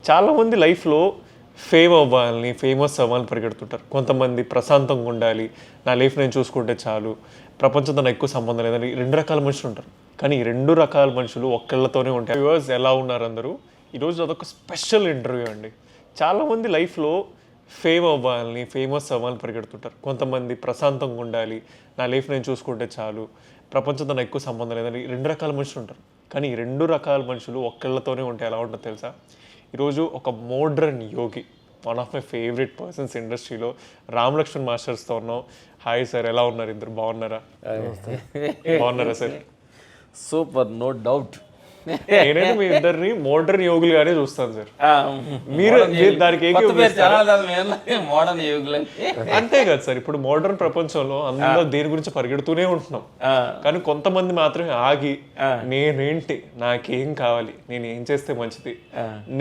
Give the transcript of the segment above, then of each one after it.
చాలామంది లైఫ్లో ఫేమ్ అవ్వాలని ఫేమస్ అవ్వాలని పరిగెడుతుంటారు. కొంతమంది ప్రశాంతంగా ఉండాలి, నా లైఫ్ నేను చూసుకుంటే చాలు, ప్రపంచంతో నాకు ఎక్కువ సంబంధం లేదని రెండు రకాల మనుషులు ఉంటారు. కానీ ఈ రెండు రకాల మనుషులు ఒక్కళ్ళతోనే ఉంటారు. వ్యూవర్స్ ఎలా ఉన్నారు అందరూ? ఈరోజు అదొక స్పెషల్ ఇంటర్వ్యూ అండి. చాలామంది లైఫ్లో ఫేమ్ అవ్వాలని ఫేమస్ అవ్వాలని పరిగెడుతుంటారు. కొంతమంది ప్రశాంతంగా ఉండాలి, నా లైఫ్ నేను చూసుకుంటే చాలు, ప్రపంచంతో నాకు ఎక్కువ సంబంధం లేదని రెండు రకాల మనుషులు ఉంటారు. కానీ ఈ రెండు రకాల మనుషులు ఒక్కళ్ళతోనే ఉంటే ఎలా ఉంటుందో తెలుసా? ఈరోజు ఒక modern Yogi, one of my favourite persons ఇండస్ట్రీలో, రామ్ లక్ష్మణ్ మాస్టర్స్తో ఉన్నాం. హాయ్ సార్, ఎలా ఉన్నారు? ఇద్దరు బాగున్నారా? బాగున్నారా సార్? Super, no doubt. నేనైతే మీ ఇద్దరిని మోడర్న్ యోగులుగానే చూస్తాను సార్. మీరు దానికి మోడర్న్ యోగులు అంతే కదా సార్. ఇప్పుడు మోడర్న్ ప్రపంచంలో అందరూ దేని గురించి పరిగెడుతూనే ఉంటున్నాం, కానీ కొంతమంది మాత్రమే ఆగి నేనేంటి, నాకేం కావాలి, నేను ఏం చేస్తే మంచిది,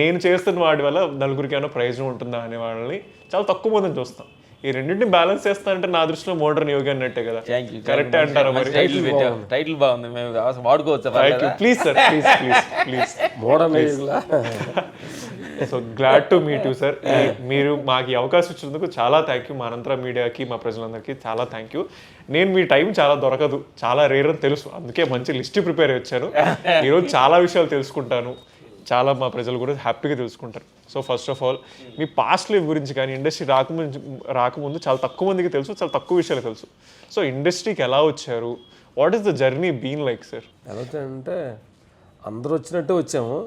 నేను చేస్తున్న వాటి వల్ల నలుగురికి ఏమైనా ప్రయోజనం ఉంటుందా అనే వాళ్ళని చాలా తక్కువ మందిని చూస్తాం. ఈ రెండింటిని బ్యాలెన్స్ చేస్తానంటే నా దృష్టిలో మోడర్న్ యోగి అన్నట్టే కదా. కరెక్టే అంటారా? మరి టైటిల్ బాగుంది, మేము వాడుకోవచ్చు. Please sir, please please please. Modern so glad to meet you sir. మీరు మాకు ఈ అవకాశం ఇచ్చినందుకు చాలా థ్యాంక్ యూ. మా అనంతరం మీడియాకి, మా ప్రజలందరికీ చాలా థ్యాంక్ యూ. నేను మీ టైం చాలా దొరకదు, చాలా రేర్ అని తెలుసు, అందుకే మంచి లిస్ట్ ప్రిపేర్ అయ్యి వచ్చాను. ఈరోజు చాలా విషయాలు తెలుసుకుంటాను, చాలా మా ప్రజలు కూడా హ్యాపీగా తెలుసుకుంటారు. So first of all, me past life గురించి కానీ ఇండస్ట్రీ రాకముందు చాలా తక్కువ మందికి తెలుసు, చాలా తక్కువ విషయాలు తెలుసు. సో ఇండస్ట్రీకి ఎలా వచ్చారు? What is the journey been like sir? ఎలా వచ్చానంటే అందరూ వచ్చినట్టు వచ్చాము.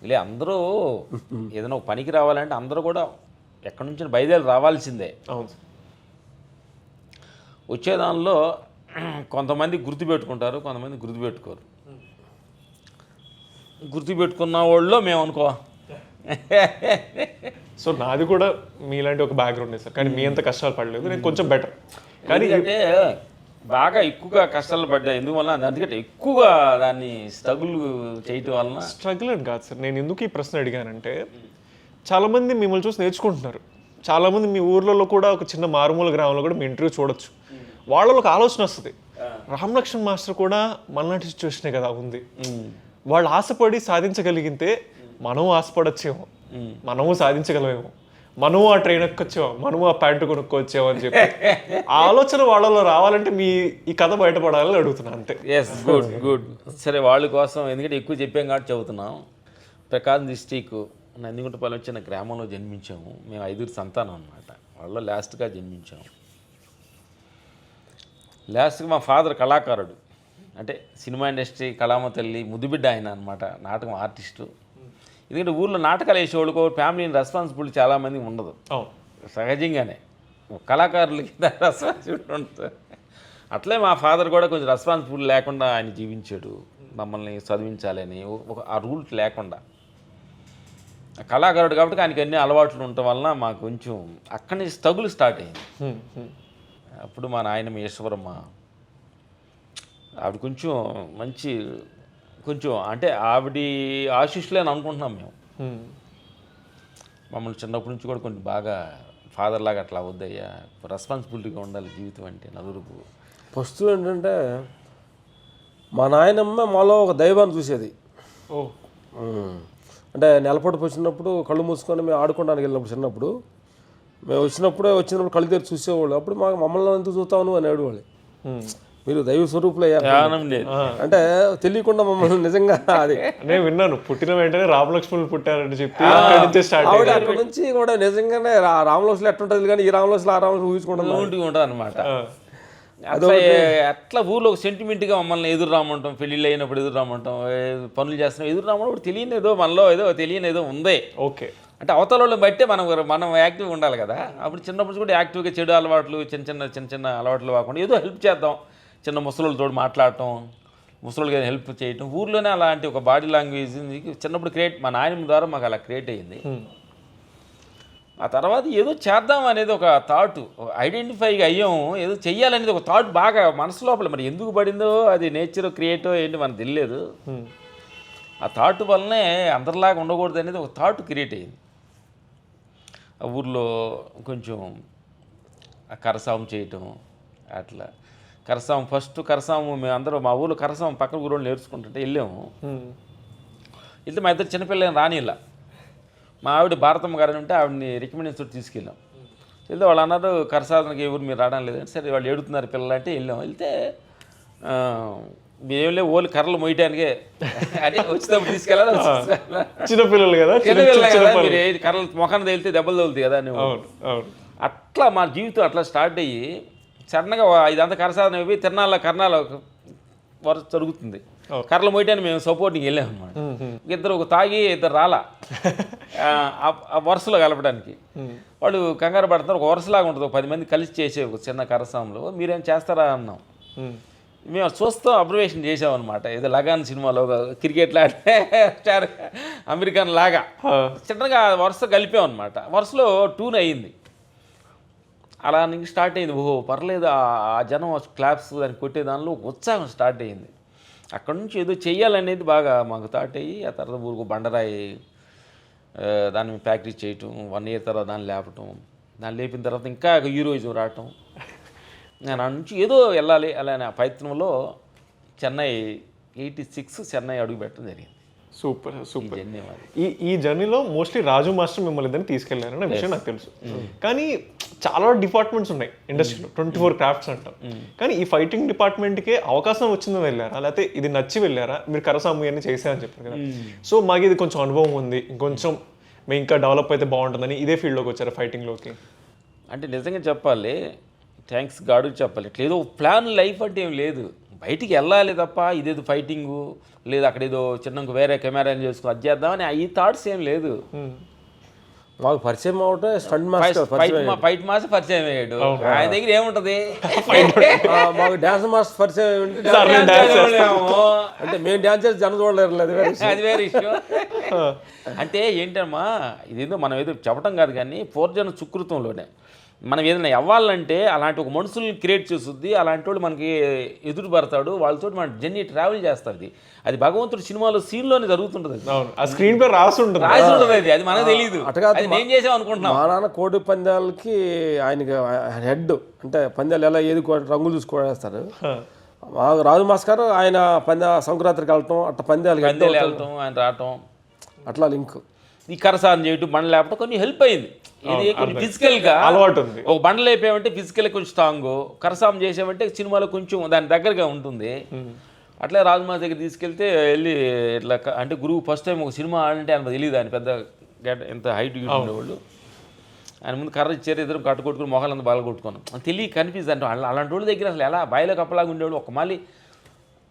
ఇలా అందరూ ఏదైనా ఒక పనికి రావాలంటే అందరూ కూడా ఎక్కడి నుంచి బయలుదేరి రావాల్సిందే. అవును సార్. వచ్చేదానిలో కొంతమంది గుర్తుపెట్టుకుంటారు, కొంతమంది గుర్తుపెట్టుకోరు. గుర్తుపెట్టుకున్న వాళ్ళలో మేము అనుకో. సో నాది కూడా మీలాంటి ఒక బ్యాక్గ్రౌండ్ సార్, కానీ మీ అంత కష్టాలు పడలేదు, నేను కొంచెం బెటర్. కానీ అంటే బాగా ఎక్కువగా కష్టాలు పడ్డాయి. ఎందువల్ల? అందుకంటే ఎక్కువగా దాన్ని స్ట్రగుల్ చేయటం వలన. స్ట్రగుల్ అని కాదు సార్, నేను ఎందుకు ఈ ప్రశ్న అడిగానంటే, చాలామంది మిమ్మల్ని చూసి నేర్చుకుంటున్నారు. చాలామంది మీ ఊర్లలో కూడా, ఒక చిన్న మారుమూల గ్రామంలో కూడా మీ ఇంటర్వ్యూ చూడొచ్చు. వాళ్ళలో ఒక ఆలోచన వస్తుంది, రామ్ లక్ష్మణ్ మాస్టర్ కూడా మనలాంటి సిచ్యువేషనే కదా ఉంది, వాళ్ళు ఆశపడి సాధించగలిగితే మనం ఆశపడచ్చేమో, మనము సాధించగలమేమో, మనము ఆ ట్రైన్ ఎక్కొచ్చేమో, మనము ఆ ప్యాంటు కొనుక్కోవచ్చేమో అని చెప్పి ఆ ఆలోచన వాళ్ళలో రావాలంటే మీ ఈ కథ బయటపడాలని అడుగుతున్నా, అంతే. Yes, good good. సరే, వాళ్ళ కోసం, ఎందుకంటే ఎక్కువ చెప్పాం కాబట్టి చదువుతున్నాం. ప్రకాశం డిస్ట్రిక్ట్ నందిగుంటపాలెం చిన్న గ్రామంలో జన్మించాము. మేము 5 సంతానం అన్నమాట. వాళ్ళలో లాస్ట్గా జన్మించాము. లాస్ట్గా మా ఫాదర్ కళాకారుడు, అంటే సినిమా ఇండస్ట్రీ కళామ తల్లి ముద్దుబిడ్డ ఆయన అనమాట, నాటకం ఆర్టిస్టు. ఎందుకంటే ఊళ్ళో నాటకాలు వేసేవాళ్ళకు ఫ్యామిలీని రెస్పాన్సిబిలిటీ చాలామంది ఉండదు, సహజంగానే కళాకారులకి రెస్పాన్సిబిలిటీ ఉంటుంది. అట్లే మా ఫాదర్ కూడా కొంచెం రెస్పాన్సిబిలిటీ లేకుండా ఆయన జీవించాడు. మమ్మల్ని చదివించాలని ఆ రూల్స్ లేకుండా. కళాకారుడు కాబట్టి ఆయనకి అన్ని అలవాట్లు ఉండటం వలన మాకు కొంచెం అక్కడి నుంచి స్ట్రగుల్ స్టార్ట్ అయింది. అప్పుడు మా నాయనమ్మ ఈశ్వరమ్మ, ఆవిడ కొంచెం మంచి, కొంచెం అంటే ఆవిడ ఆశీస్సులే అని అనుకుంటున్నాం మేము. మమ్మల్ని చిన్నప్పటి నుంచి కూడా కొంచెం బాగా ఫాదర్ లాగా అట్లా వద్దయ్యా, రెస్పాన్సిబిలిటీగా ఉండాలి జీవితం అంటే నలుగురుకు. ఫస్ట్ ఏంటంటే మా నాయనమ్మ మాలో ఒక దైవాన్ని చూసేది. అంటే నెలపొడుపు వచ్చినప్పుడు కళ్ళు మూసుకొని మేము ఆడుకోవడానికి వెళ్ళినప్పుడు, చిన్నప్పుడు మేము వచ్చినప్పుడు కళ్ళు తెరిచి చూసేవాళ్ళు. అప్పుడు మమ్మల్ని ఎందుకు చూస్తాను అని అడిగేవాళ్ళు, మీరు దైవ స్వరూపులయ్యారు అంటే తెలియకుండా మమ్మల్ని నిజంగా. అది నేను విన్నాను, పుట్టిన వెంటనే రామలక్ష్మణులు పుట్టారని చెప్పి అక్కడి నుంచి కూడా నిజంగానే రామలక్ష్మణులు ఎట్లుంటుంది, కానీ ఈ రామలక్ష్మణులు ఆ రామలక్ష్మణులు ఊహించుకుంటుంది అనమాట. అట్లా ఊర్లో ఒక సెంటిమెంట్గా మమ్మల్ని ఎదురు రామంటాం, పెళ్ళిళ్ళు అయినప్పుడు ఎదురు రామంటాం, పనులు చేస్తున్నాం ఎదురు రామన్నప్పుడు తెలియని ఏదో మనలో తెలియని ఏదో ఉంది. ఓకే, అంటే అవతల వాళ్ళని బట్టే మనం యాక్టివ్గా ఉండాలి కదా. అప్పుడు చిన్నప్పుడు కూడా యాక్టివ్గా చెడు అలవాట్లు, చిన్న చిన్న అలవాట్లు కాకుండా ఏదో హెల్ప్ చేద్దాం, చిన్న ముసలోళ్ళతో మాట్లాడటం, ముసలోళ్ళకి హెల్ప్ చేయటం, ఊర్లోనే అలాంటి ఒక బాడీ లాంగ్వేజ్ చిన్నప్పుడు మా నాయనమ్మ ద్వారా మాకు అలా క్రియేట్ అయ్యింది. ఆ తర్వాత ఏదో చేద్దాం అనేది ఒక థాట్, ఐడెంటిఫైగా అయ్యాం, ఏదో చెయ్యాలనేది ఒక థాట్ బాగా మనసు లోపల. మరి ఎందుకు పడిందో, అది నేచర్ క్రియేటో ఏంటి మనకు తెలియలేదు. ఆ థాట్ వల్లనే అందరిలాగా ఉండకూడదు అనేది ఒక థాట్ క్రియేట్ అయ్యింది. ఆ ఊర్లో కొంచెం కరసాం చేయటం, అట్లా కరసాం మేము అందరూ మా ఊళ్ళో కరసాం పక్కన ఊరు నేర్చుకుంటుంటే వెళ్ళాము. వెళ్తే మా ఇద్దరు చిన్నపిల్లని రానిలా, మా ఆవిడ భారతమ్మ గారు ఉంటే ఆవిడని రికమెండేషన్ తోటి తీసుకెళ్ళాం. వెళ్తే వాళ్ళు అన్నారు కరసాధనకి ఎవరు మీరు రావడం లేదంటే, సరే వాళ్ళు ఏడుతున్నారు పిల్లలు అంటే వెళ్ళాం. వెళ్తే ఏం లేవు ఓన్లీ కర్రలు మోయటానికే అని వచ్చేటప్పుడు తీసుకెళ్ళాలి. చిన్నపిల్లలు కదా, మీరు కర్రలు మొఖాన్ని తగిలితే దెబ్బలు తగులుతాయి కదా అని. అట్లా మా జీవితం అట్లా స్టార్ట్ అయ్యి సడన్గా ఇదంతా కరసాధన అయిపోయి తిరణాల కర్ణాల వరుస జరుగుతుంది. కర్రలు మోయటాన్ని మేము సపోర్టింగ్ వెళ్ళాం అనమాట. ఇద్దరు ఒక తాగి ఇద్దరు రాలా ఆ వరుసలో కలపడానికి. వాళ్ళు కంగారు పడుతున్నారు. ఒక వరుసలాగా ఉంటుంది, 10 మంది కలిసి చేసే ఒక చిన్న కరసాంలో. మీరేం చేస్తారా అన్నాం. మేము చూస్తాం, అబ్జర్వేషన్ చేసామన్నమాట. ఏదో లగాన్ సినిమాలో క్రికెట్ ఆడే అమెరికన్ లాగా చిన్నగా వరుస కలిపామన్నమాట. వరుసలో టూన్ అయ్యింది. అలా నుంచి స్టార్ట్ అయింది. ఓహో పర్లేదు, ఆ జనం క్లాప్స్ దాన్ని కొట్టే దానిలో ఉత్సాహం స్టార్ట్ అయ్యింది. అక్కడ నుంచి ఏదో చెయ్యాలనేది బాగా మాకు థాట్ అయ్యి, ఆ తర్వాత ఊరుకు బండరాయి దాన్ని ప్రాక్టీస్ చేయటం, 1 year తర్వాత దాన్ని లేపటం, దాన్ని లేపిన తర్వాత ఇంకా హీరోయిజం రావటం. నేను ఆ నుంచి ఏదో వెళ్ళాలి అలానే ఆ ప్రయత్నంలో చెన్నై 86 చెన్నై అడుగు పెట్టడం జరిగింది. Super super. ఈ జర్నీలో మోస్ట్లీ రాజు మాస్టర్ మిమ్మల్ని ఇద్దరిని తీసుకెళ్లారనే విషయం నాకు తెలుసు. కానీ చాలా డిపార్ట్మెంట్స్ ఉన్నాయి ఇండస్ట్రీలో, 24 క్రాఫ్ట్స్ అంటాం. కానీ ఈ ఫైటింగ్ డిపార్ట్మెంట్కే అవకాశం వచ్చిందని వెళ్ళారా, లేకపోతే ఇది నచ్చి వెళ్ళారా? మీరు కరసాము అని చేశారని చెప్పారు కదా, సో మాకు ఇది కొంచెం అనుభవం ఉంది, ఇంకొంచెం మేము ఇంకా డెవలప్ అయితే బాగుంటుందని ఇదే ఫీల్డ్లోకి వచ్చారా ఫైటింగ్లోకి? అంటే నిజంగా చెప్పాలి, థ్యాంక్స్ గాడ్కి చెప్పాలి. ఇట్లా ఏదో ప్లాన్ లైఫ్ అంటే ఏం లేదు, బయటికి వెళ్ళాలి తప్ప ఇదేదో ఫైటింగు లేదు అక్కడ ఏదో చిన్న వేరే కెమెరా చేసుకో అది చేద్దామని ఈ థాట్స్ ఏం లేదు. మాకు పరిచయం అవటం స్టంట్ మాస్టర్ ఫైట్ మాస్టర్ పరిచయం అయ్యాడు. ఆయన దగ్గర ఏముంటది, మాకు డాన్స్ మాస్టర్ పరిచయం అంటే మేము డాన్స్ చేసి జనం చూడలేరు, అది వేరే ఇష్యూ. అంటే ఏంటమ్మా, ఇదేదో మనం ఏదో చెప్పడం కాదు కానీ పూర్వజన సుకృతంలోనే మనం ఏదైనా అవ్వాలంటే అలాంటి ఒక మనుషుల్ని క్రియేట్ చేస్తుంది, అలాంటి వాళ్ళు మనకి ఎదురు పడతాడు, వాళ్ళతో మన జర్నీ ట్రావెల్ చేస్తుంది. అది భగవంతుడు సినిమాలో సీన్లోనే జరుగుతుంటుంది. ఆ స్క్రీన్ పై రాసి ఉంటుంది, అది మనకు తెలియదు. నేను చేసాం అనుకుంటున్నాం. మా నాన్న కోడి పందాలకి ఆయనకి హెడ్, అంటే పందాలు ఎలా ఏది రంగులు చూసుకోవేస్తారు. మాకు రాజు మాస్టర్ ఆయన సంక్రాంతికి వెళ్ళటం, అట్లా పందాలు వెళ్ళటం, ఆయన రావటం, అట్లా లింక్. ఈ కరసాన్ని చేయటం, బండ్లు లేపటం కొన్ని హెల్ప్ అయింది. ఇది కొంచెం ఫిజికల్గా అలవాటు ఉంది. ఒక బండ్లు లేపామంటే ఫిజికల్గా కొంచెం స్ట్రాంగ్, కరసాం చేసామంటే సినిమాలో కొంచెం దాని దగ్గరగా ఉంటుంది. అట్లా రాజుమాస్ దగ్గర తీసుకెళ్తే వెళ్ళి ఇట్లా అంటే గురువు ఫస్ట్ టైం ఒక సినిమా ఆడంటే ఆయన తెలియదు, ఆయన పెద్ద ఎంత హైట్ ఉండేవాళ్ళు. ఆయన ముందు కర్ర ఇచ్చారు, ఇద్దరు కట్టుకొట్టుకుని మొహాలంతా బాగా కొట్టుకున్నాం, తెలియ కనిపిస్తుంది అంటే అలాంటి వాళ్ళ దగ్గర అసలు ఎలా బాయిలో కప్పలాగా ఉండేవాడు. ఒక మళ్ళీ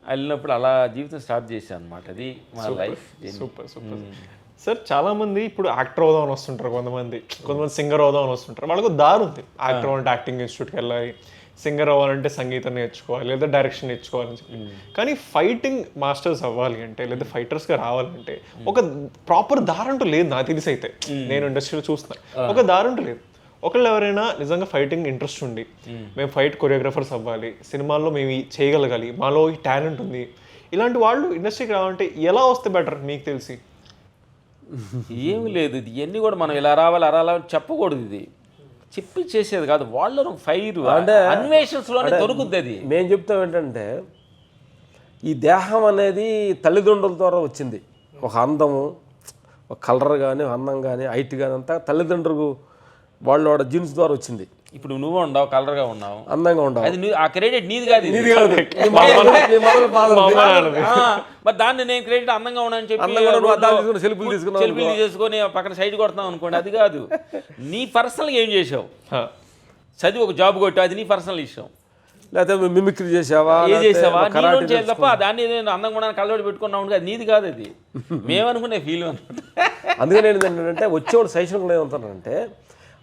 వెళ్ళినప్పుడు అలా జీవితం స్టార్ట్ చేశాను అనమాట. అది మా లైఫ్. Super super sir. చాలా మంది ఇప్పుడు యాక్టర్ అవుదామని వస్తుంటారు, కొంతమంది సింగర్ అవుదామని వస్తుంటారు. వాళ్ళకు దారి ఉంది, యాక్టర్ అవ్వాలంటే యాక్టింగ్ ఇన్స్టిట్యూట్కి వెళ్ళాలి, సింగర్ అవ్వాలంటే సంగీతం నేర్చుకోవాలి, లేదా డైరెక్షన్ నేర్చుకోవాలని చెప్పి. కానీ ఫైటింగ్ మాస్టర్స్ అవ్వాలి అంటే, లేదా ఫైటర్స్గా రావాలంటే ఒక ప్రాపర్ దారి అంటూ లేదు నాకు తెలిసి. అయితే నేను ఇండస్ట్రీలో చూస్తున్నా ఒక దారి అంటూ లేదు. ఒకళ్ళు ఎవరైనా నిజంగా ఫైటింగ్ ఇంట్రెస్ట్ ఉండి మేము ఫైట్ కొరియోగ్రాఫర్స్ అవ్వాలి, సినిమాల్లో మేము చేయగలగాలి, మాలో ఈ టాలెంట్ ఉంది, ఇలాంటి వాళ్ళు ఇండస్ట్రీకి రావాలంటే ఎలా వస్తే బెటర్ మీకు తెలిసి? ఏమి లేదు, ఇది ఇవన్నీ కూడా మనం ఇలా రావాలి అలా రావాలి చెప్పకూడదు. ఇది చెప్పి చేసేది కాదు, వాళ్ళను ఫైర్ అంటే అన్వేషన్స్లోనే దొరుకుద్ది. అది మేము చెప్తాం ఏంటంటే, ఈ దేహం అనేది తల్లిదండ్రుల ద్వారా వచ్చింది. ఒక అందము, ఒక కలర్ కానీ, అందం కానీ, హైట్ కానీ అంతా తల్లిదండ్రులు వాళ్ళ జీన్స్ ద్వారా వచ్చింది. ఇప్పుడు నువ్వు ఉండవు, కలర్గా ఉన్నావు, అందంగా ఉండవు, అది ఆ క్రెడిట్ నీది కాదు. మరి దాన్ని నేను క్రెడిట్ అందంగా ఉన్నాను చెప్పి సెల్ఫీలు తీసుకొని పక్కన సైడ్ కొడతాం అనుకోండి, అది కాదు. నీ పర్సనల్గా ఏం చేసావు, చదివి ఒక జాబ్ కొట్టావు, అది నీ పర్సనల్ ఇష్టం. లేకపోతే మిమిక్రీ చేసావా, ఏం చేసావా, నీ చేయాలి తప్ప దాన్ని నేను అందంగా ఉన్నాను కళ్ళోడి పెట్టుకున్నావు, అది నీది కాదు. అది మేమనుకునే ఫీల్ అనమాట. అందుకని ఏంటంటే వచ్చేవాడు సైషన్లు ఏమంటారంటే,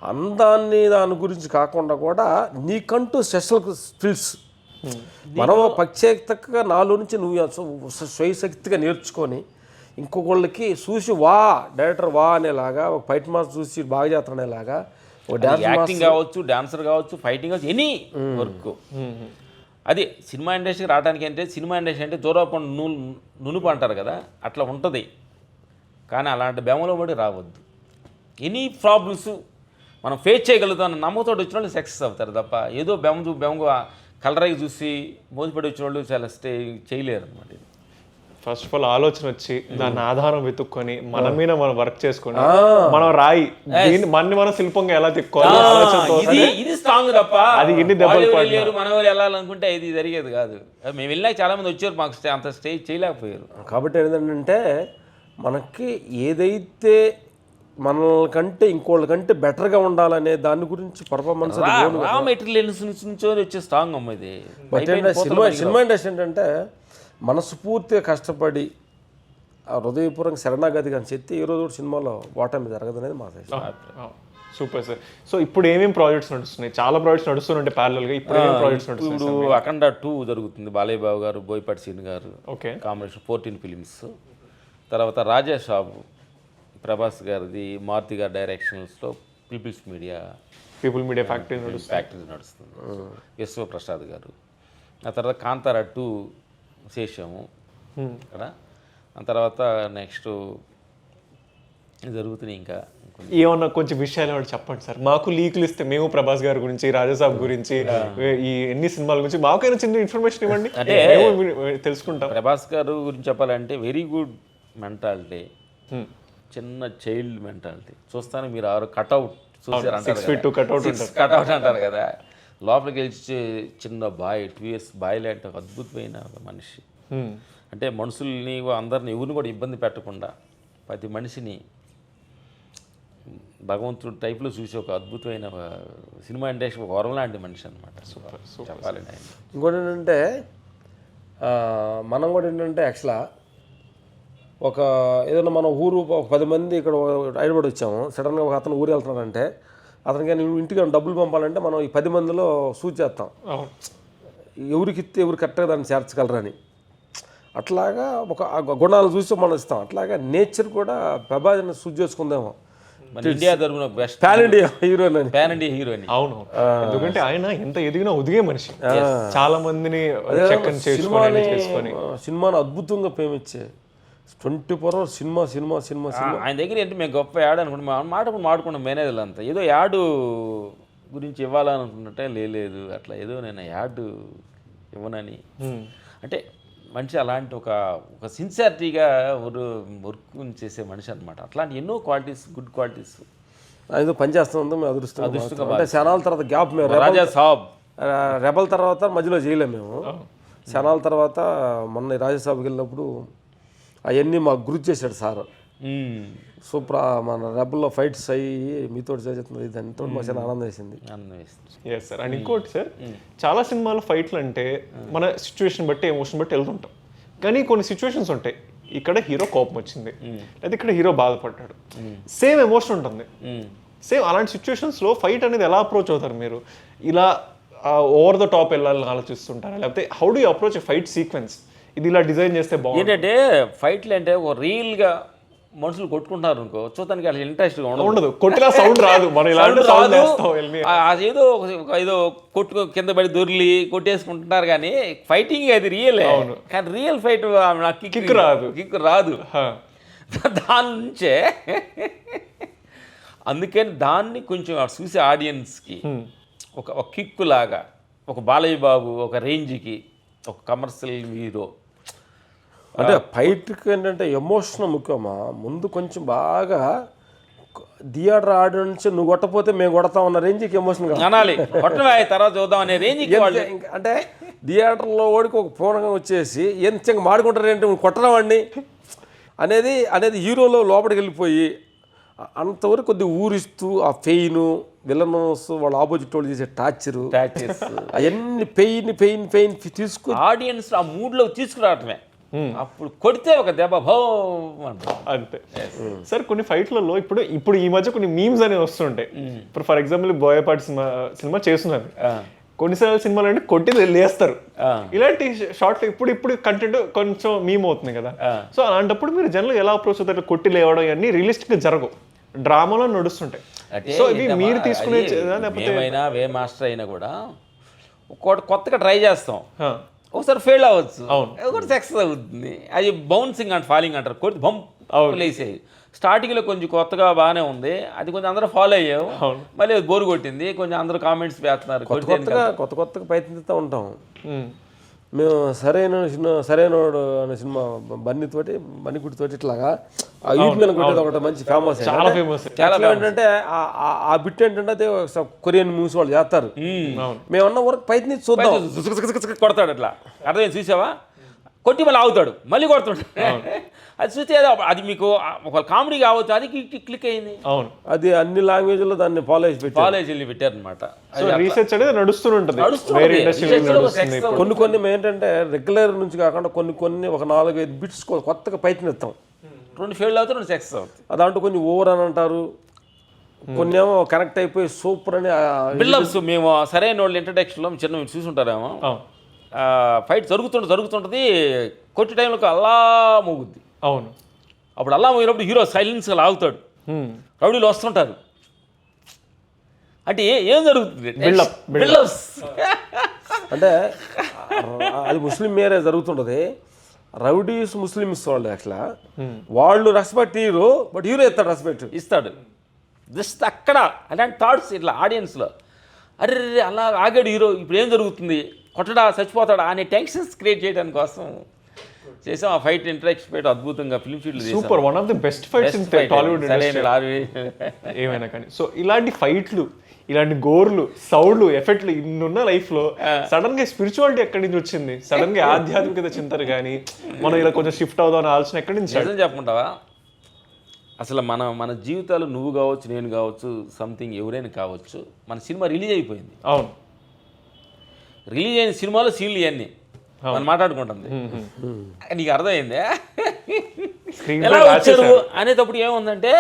అందాన్ని దాని గురించి కాకుండా కూడా నీకంటూ స్పెషల్ స్కిల్స్ మనం ప్రత్యేకతగా నాలో నుంచి నువ్వు స్వయశక్తిగా నేర్చుకొని ఇంకొకళ్ళకి చూసి వా డైరెక్టర్ వా అనేలాగా, ఒక ఫైట్ మాస్టర్ చూసి బాగా చేస్తానేలాగా, ఒక డాన్స్ యాక్టింగ్ కావచ్చు, డాన్సర్ కావచ్చు, ఫైటింగ్ కావచ్చు, ఎనీ వర్క్. అది సినిమా ఇండస్ట్రీకి రావడానికి అంటే, సినిమా ఇండస్ట్రీ అంటే దూరపండు నునుపు అంటారు కదా, అట్లా ఉంటుంది. కానీ అలాంటి బెమలో పడి రావద్దు. ఎనీ ప్రాబ్లమ్స్ మనం ఫేస్ చేయగలుగుతాం నమ్మకంతో వచ్చిన వాళ్ళు సక్సెస్ అవుతారు తప్ప ఏదో బెమ్ము కలరైకి చూసి మోదిపడి వచ్చిన వాళ్ళు చాలా చేయలేరు అనమాట. ఫస్ట్ ఆఫ్ ఆల్ ఆలోచన వచ్చి దాన్ని ఆధారం వెతుక్కొని మన మీద మనం వర్క్ చేసుకొని మనం రాయి దీన్ని మనం శిల్పంగా ఎలా తిప్పుకోవాలి ఆలోచనతో ఇది స్ట్రాంగ్ తప్ప అది ఎన్ని దెబ్బలు లేరు మన వాళ్ళు వెళ్ళాలనుకుంటే ఇది జరిగేది కాదు. మేము వెళ్ళాక చాలా మంది వచ్చారు, మాకు అంత స్టేజ్ చేయలేకపోయారు. కాబట్టి ఏంటంటే మనకి ఏదైతే మనకంటే ఇంకోళ్ళకంటే బెటర్గా ఉండాలనే దాని గురించి పర్ఫార్మెన్స్ రా మెటీరియల్స్ నుంచి వచ్చే స్ట్రాంగ్ అమ్మ ఇది. బట్ సినిమా ఇండస్ట్రీ ఏంటంటే మనస్ఫూర్తిగా కష్టపడి ఆ హృదయపూర్వక శరణాగతి కానీ చెప్తే ఈ రోజు కూడా సినిమాలో ఓటమి జరగదు అనేది మా సూపర్ సార్. సో ఇప్పుడు ఏమేమి ప్రాజెక్ట్స్ నడుస్తున్నాయి? చాలా ప్రాజెక్ట్స్ నడుస్తుంటే ప్యారలల్గా ఇప్పుడు ఏమేమి ప్రాజెక్ట్స్ నడుస్తున్నాయి? ఇప్పుడు అఖండ 2 జరుగుతుంది, బాలయ్య బాబు గారు, బోయపాటి సీన్ గారు ఓకే కాంబినేషన్ 14 ఫిలిమ్స్. తర్వాత రాజా షాబు ప్రభాస్ గారిది, మారుతి గారి డైరెక్షన్స్లో పీపుల్ మీడియా ఫ్యాక్టరీ నడుస్తుంది, విశ్వప్రసాద్ గారు. ఆ తర్వాత కాంతారా 2 చేసాము ఇక్కడ. ఆ తర్వాత నెక్స్ట్ జరుగుతున్నాయి. ఇంకా ఏమన్నా కొంచెం విషయాలు ఏమన్నా చెప్పండి సార్. మాకు లీకులు ఇస్తే మేము ప్రభాస్ గారి గురించి, రాజాసాబ్ గురించి, ఈ ఎన్ని సినిమాల గురించి మాకైనా చిన్న ఇన్ఫర్మేషన్ ఇవ్వండి, అంటే తెలుసుకుంటాం. ప్రభాస్ గారు గురించి చెప్పాలంటే వెరీ గుడ్ మెంటాలిటీ, చిన్న చైల్డ్ మెంటాలిటీ. చూస్తాను మీరు కట్అవుట్ చూసారు, కట్అవుట్ అంటారు కదా, లోపలికి వెళ్ళి చిన్న బాయ్ 2 years బాయ్ లాంటి ఒక అద్భుతమైన మనిషి. అంటే మనుషుల్ని అందరిని ఎవరిని కూడా ఇబ్బంది పెట్టకుండా ప్రతి మనిషిని భగవంతుడు టైప్లో చూసి ఒక అద్భుతమైన సినిమా ఇండస్ట్రీ ఒక వరం లాంటి మనిషి అనమాట. సూపర్ చెప్పాలండి. ఇంకోటి ఏంటంటే మనం కూడా ఏంటంటే యాక్చువల్గా ఒక ఏదైనా మన ఊరు ఒక 10 మంది ఇక్కడ హైదరాబాద్ వచ్చాము, సడన్గా ఒక అతను ఊరు వెళ్తున్నాడంటే అతనికి ఇంటికి డబ్బులు పంపాలంటే మనం ఈ 10 మందిలో సూచి చేస్తాం, ఎవరికి ఇస్తే ఎవరు కరెక్ట్గా దాన్ని చేర్చగలరని. అట్లాగా ఒక గుణాలు చూసి మనం ఇస్తాం. అట్లాగా నేచర్ కూడా ప్రభాస్ని సూచి చేసుకుందాము. ఇండియా తరపున బెస్ట్ ప్యాన్ ఇండియా హీరోయిన్ అని, ప్యాన్ ఇండియా హీరోయిన్. అవును, ఎందుకంటే ఆయన ఎంత ఎదిగినా ఒదిగే మనిషి, చాలా మందిని సినిమాను అద్భుతంగా ప్రేమించే 24 hours సినిమా. ఆయన దగ్గర ఏంటి మేము గొప్ప యాడ్ అనుకుంటాం, మాట్లాడుకున్నాం మేనేజర్లు అంతా. ఏదో యాడ్ గురించి ఇవ్వాలనుకున్నట్టే లేదు, అట్లా ఏదో నేను యాడ్ ఇవ్వనని. అంటే మనిషి అలాంటి ఒక సిన్సియారిటీగా వర్క్ చేసే మనిషి అనమాట. అట్లాంటి ఎన్నో క్వాలిటీస్, గుడ్ క్వాలిటీస్. ఏదో పని చేస్తుంది మేము అదృష్టంగా. అంటే శనాల తర్వాత గ్యాప్, మేము రాజా సాబ్ రెబల్ తర్వాత మధ్యలో చేయలేము మేము. శనాల తర్వాత మొన్న రాజాసాబ్కి వెళ్ళినప్పుడు అవన్నీ మాకు గుర్తు చేశాడు సార్. సూపర్, మన రెబల్లో ఫైట్స్ అయ్యి మీతో చేస్తుంది, దానితో మాకు చాలా ఆనందం వేసింది. Yes sir. అండ్ ఇంకోటి సార్, చాలా సినిమాలో ఫైట్లు అంటే మన సిచ్యువేషన్ బట్టి, ఎమోషన్ బట్టి వెళ్తుంటాం. కానీ కొన్ని సిచ్యువేషన్స్ ఉంటాయి, ఇక్కడ హీరో కోపం వచ్చింది లేదా ఇక్కడ హీరో బాధపడ్డాడు, సేమ్ ఎమోషన్ ఉంటుంది. సేమ్ అలాంటి సిచ్యువేషన్స్లో ఫైట్ అనేది ఎలా అప్రోచ్ అవుతారు మీరు? ఇలా ఓవర్ ద టాప్ వెళ్ళాలని ఆలోచిస్తుంటారా, లేకపోతే how do you approach a fight sequence? ఇది ఇలా డిజైన్ చేస్తే బాగుంది. ఏంటంటే ఫైట్లు అంటే ఒక రియల్గా మనుషులు కొట్టుకుంటున్నారు అనుకో, చూడటానికి అసలు ఇంట్రెస్ట్గా ఉండదు, కొట్టిన సౌండ్ రాదు, అదేదో ఏదో కొట్టు కింద పడి దొర్లి కొట్టేసుకుంటున్నారు. కానీ ఫైటింగ్ అది రియలే, కానీ రియల్ ఫైట్ కిక్ రాదు. దాని నుంచే అందుకని దాన్ని కొంచెం చూసే ఆడియన్స్కి ఒక కిక్ లాగా, ఒక బాలయ్య బాబు ఒక రేంజ్కి, ఒక కమర్షియల్ హీరో. అంటే ఫైట్కి ఏంటంటే ఎమోషన్ ముఖ్యమా. ముందు కొంచెం బాగా థియేటర్ ఆడియన్స్ నువ్వు కొట్టపోతే మేము కొడతాం అన్న రేంజ్కి ఎమోషన్ అనాలి, తర్వాత చూద్దాం అనే రేంజ్కి. అంటే థియేటర్లో ఓడికి ఒక పూర్ణంగా వచ్చేసి ఎంత మాడుకుంటారు ఏంటి కొట్టరావండి అనేది హీరోలో లోపలికి వెళ్ళిపోయి అంతవరకు కొద్దిగా ఊరిస్తూ ఆ పెయిన్, విలన్స్ వాళ్ళ ఆపోజిట్ వాళ్ళు చేసే టార్చరు, అవన్నీ పెయిన్ తీసుకుని ఆడియన్స్ ఆ మూడ్లో తీసుకురావటమే. అప్పుడు కొడితే ఒక దెబ్బ భో అంతే సార్. కొన్ని ఫైట్లలో ఇప్పుడు ఈ మధ్య కొన్ని మీమ్స్ అనేవి వస్తుంటాయి. ఇప్పుడు ఫర్ ఎగ్జాంపుల్ బోయపాటి సినిమా చేస్తున్నారు, కొన్నిసార్లు సినిమాలు అంటే కొట్టి లేస్తారు. ఇలాంటి షార్ట్లు ఇప్పుడు కంటెంట్ కొంచెం మీమ్ అవుతుంది కదా. సో అలాంటప్పుడు మీరు జనరల్ ఎలా అప్రోచ్ అవుతారు? కొట్టి లేవడం ఇవన్నీ రియలిస్టిక్ గా జరగవు, డ్రామాలో నడుస్తుంటాయి. సో ఇవి మీరు తీసుకునే ఏమైనా వే మాస్టర్ అయినా కూడా కొత్తగా ట్రై చేస్తాం, ఒకసారి ఫెయిల్ అవ్వచ్చు, ఒకటి సక్సెస్ అవుతుంది. అది బౌన్సింగ్ అండ్ ఫాలింగ్ అంటారు, కొద్ది లేసేది. స్టార్టింగ్లో కొంచెం కొత్తగా బాగానే ఉంది, అది కొంచెం అందరూ ఫాలో అయ్యావు, మళ్ళీ బోరు కొట్టింది, కొంచెం అందరూ కామెంట్స్ వేస్తున్నారు, కొత్త కొత్తగా ప్రయత్నిస్తూ ఉంటాం. మేము సరైనోడు అనే సినిమా బన్నీకుడితోటి ఇట్లాగా ఆ యూత్ మీద కొట్టేది ఒకటి మంచి ఫేమస్. చాలా ఫేమస్. చాలా ఏంటంటే ఆ బిట్ ఏంటంటే అదే కొరియన్ మూవీస్ వాళ్ళు చేస్తారు. మేమన్న వరకు ప్రయత్నం చూద్దాం, కొడతాడు అట్లా అర్థమైంది చూసావా, కొట్టి మళ్ళీ ఆగుతాడు, మళ్ళీ కొడుతుంటాడు. అది చూస్తే అది మీకు ఒక కామెడీ కావచ్చు, అది క్లిక్ అయింది. అవును, అది అన్ని లాంగ్వేజ్లో దాన్ని ఫాలో వెళ్ళి పెట్టారనమాట. రీసెర్చ్ అనేది నడుస్తుంటుంది. కొన్ని మేము ఏంటంటే రెగ్యులర్ నుంచి కాకుండా కొన్ని ఒక 4-5 బిట్స్ కొత్తగా ప్రయత్నిస్తాం. 2 ఫెయిల్ అవుతాయి, 2 సక్సెస్ అవుతాయి. దాంట్లో కొన్ని ఓవర్ అని అంటారు, కొన్ని ఏమో కనెక్ట్ అయిపోయి సూపర్ అని బిల్డప్స్. మేము సరైన వాళ్ళు ఇంట్రడక్షన్లో చిన్న మీరు చూసుంటారేమో, ఫైట్ జరుగుతుంటుంది, కొట్టి టైంలో అల్లా మోగుద్ది. అవును, అప్పుడు అల్లా మోగినప్పుడు హీరో సైలెన్స్గా లాగుతాడు, రౌడీలు వస్తుంటారు. అంటే ఏం జరుగుతుంది? బిల్డప్స్. అంటే అది ముస్లిం మేరే జరుగుతుంటుంది. రౌడీస్ ముస్లిమ్స్ వాళ్ళు అట్లా వాళ్ళు రెస్పెక్ట్ హీరో, బట్ హీరో ఇస్తాడు రెస్పెక్ట్ ఇస్తాడు. జస్ట్ అక్కడ అలాంటి థాట్స్ ఇట్లా ఆడియన్స్లో, అరే అలా ఆగాడు హీరో, ఇప్పుడు ఏం జరుగుతుంది, కొట్టడా చచ్చిపోతాడా అనే టెన్షన్స్ క్రియేట్ చేయడానికి కోసం చేసాం. ఆ ఫైట్ ఇంటరాక్షన్ ఫైట్ అద్భుతంగా ఫిల్మ్ షీట్లు super, one of the best fights in Tollywood ఏమైనా కానీ. సో ఇలాంటి ఫైట్లు, ఇలాంటి గోర్లు, సౌండ్లు, ఎఫెక్ట్లు ఇన్నున్న లైఫ్లో సడన్ గా స్పిరిచువాలిటీ ఎక్కడి నుంచి వచ్చింది? సడన్ గా ఆధ్యాత్మికత చింతరు కానీ మనం ఇలా కొంచెం షిఫ్ట్ అవుదాం అని ఆలోచన ఎక్కడి నుంచి? నిజం చెప్పమంటావా, అసలు మన జీవితాలు నువ్వు కావచ్చు, నేను కావచ్చు, సంథింగ్ ఎవరైనా కావచ్చు, మన సినిమా రిలీజ్ అయిపోయింది. అవును, రిలీజ్ అయిన సినిమాలో సీన్లు ఇవన్నీ మనం మాట్లాడుకుంటుంది. నీకు అర్థమైందే ఎలా వచ్చారు అనేటప్పుడు ఏముందంటే,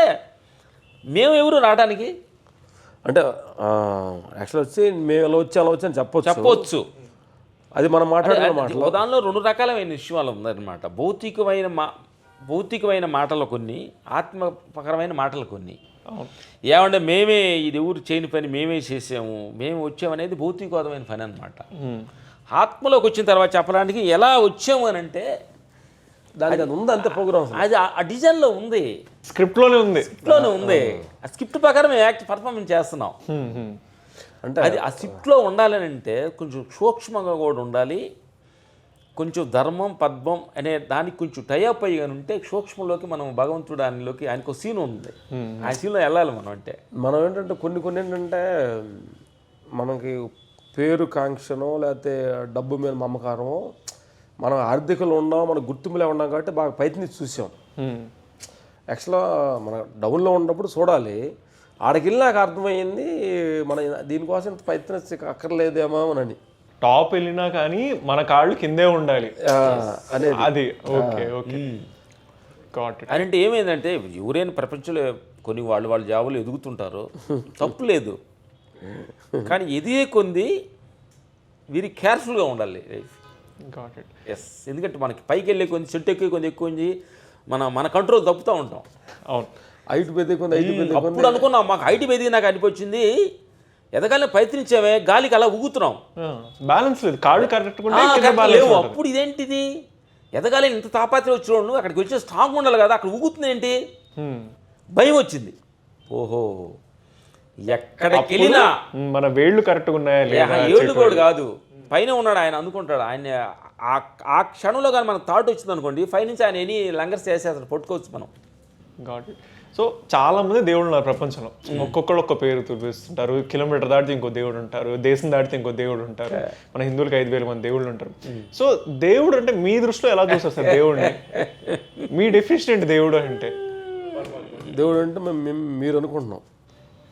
మేము ఎవరు రావడానికి అంటే యాక్చువల్ వచ్చి మేము ఎలా వచ్చి అలా వచ్చి అని చెప్పొచ్చు. అది మనం మాట్లాడుకున్న మాటలు. దానిలో 2 రకాలమైన విషయాలు ఉందన్నమాట. భౌతికమైన మాటలు కొన్ని, ఆత్మపరమైన మాటలు కొన్ని. ఏమంటే మేమే ఇది ఎవరు చేయని పని మేమే చేసాము, మేము వచ్చామనేది భౌతికవాదమైన పని అనమాట. ఆత్మలోకి వచ్చిన తర్వాత చెప్పడానికి ఎలా వచ్చాము అని అంటే దానికి అది ఉంది, అంతే ప్రోగ్రామ్. అది ఆ డిజైన్లో ఉంది, స్క్రిప్ట్లోనే ఉంది. ఆ స్క్రిప్ట్ ప్రకారం మేము యాక్ట్ పర్ఫార్మెన్స్ చేస్తున్నాం. అంటే అది ఆ స్క్రిప్ట్లో ఉండాలని అంటే కొంచెం సూక్ష్మంగా కూడా ఉండాలి, కొంచెం ధర్మం పద్మం అనే దానికి కొంచెం టైఅప్ అయ్యి కానీ ఉంటే సూక్ష్మంలోకి మనం భగవంతుడు దానిలోకి ఆయనకు ఒక సీన్ ఉంది, ఆ సీన్లో వెళ్ళాలి మనం. అంటే మనం ఏంటంటే కొన్ని ఏంటంటే మనకి పేరు కాంక్షనో లేకపోతే డబ్బు మీద మమకారమో, మనం ఆర్థికంలో ఉన్నాం, మన గుర్తింపులో ఉన్నాం కాబట్టి బాగా ప్రయత్నించి చూసాం. యాక్చువల్గా మన డౌన్లో ఉన్నప్పుడు చూడాలి, ఆడికి వెళ్ళాక అర్థమైంది మన దీనికోసం ఇంత ప్రయత్నించి అక్కర్లేదేమో అని. టాప్ వెళ్ళినా కానీ మన కాళ్ళు కిందే ఉండాలి అనేది అది. ఓకే ఓకే, అంటే ఏమైందంటే ఎవరైనా ప్రపంచంలో కొన్ని వాళ్ళు జాబులు ఎదుగుతుంటారు, తప్పు లేదు, కానీ ఎదిగే కొంది వీరి కేర్ఫుల్గా ఉండాలి లైఫ్. ఎస్, ఎందుకంటే మనకి పైకి వెళ్ళే కొంది, చెట్టు ఎక్కే కొంది ఎక్కువ మన కంట్రోల్ తప్పుతూ ఉంటాం. అవును, హైట్ పెద్దకుంది. అప్పుడు అనుకున్నాం మాకు హైట్ పెద్దగా నాకు అనిపించింది, ఎదగాలని ప్రయత్నించామే, గాలికి అలా ఊగుతున్నాం, బ్యాలెన్స్ లేదు, కాళ్ళు కరెక్ట్గా లేవు. అప్పుడు ఇదేంటిది, ఎదగాలి ఇంత తాపాత్రం వచ్చిన అక్కడికి వచ్చే స్ట్రాంగ్ ఉండాలి కదా, అక్కడ ఊగుతుంది ఏంటి, భయం వచ్చింది. ఓహో, ఎక్కడికి వెళ్ళినా మన వేళ్ళు కరెక్ట్గా ఉన్నాయా, ఏళ్ళు కూడా కాదు, పైన ఉన్నాడు ఆయన, అందుకుంటాడు ఆయన. ఆ క్షణంలో కానీ మనకు థాట్ వచ్చింది అనుకోండి, పైనుంచి ఆయన ఎన్ని లంగర్స్ చేసి అసలు పట్టుకోవచ్చు మనం. సో చాలా మంది దేవుడు ఉన్నారు ప్రపంచంలో, ఒక్కొక్కరు ఒక్క పేరు చూపిస్తుంటారు. కిలోమీటర్ దాటితే ఇంకో దేవుడు ఉంటారు, దేశం దాటితే ఇంకో దేవుడు ఉంటారు. మన హిందువులకి 5,000 మంది దేవుళ్ళు ఉంటారు. సో దేవుడు అంటే మీ దృష్టిలో ఎలా చూస్తారు సార్ దేవుడిని? మీ డెఫినేషన్ ఏంటి దేవుడు అంటే? దేవుడు అంటే మీరు అనుకుంటున్నాం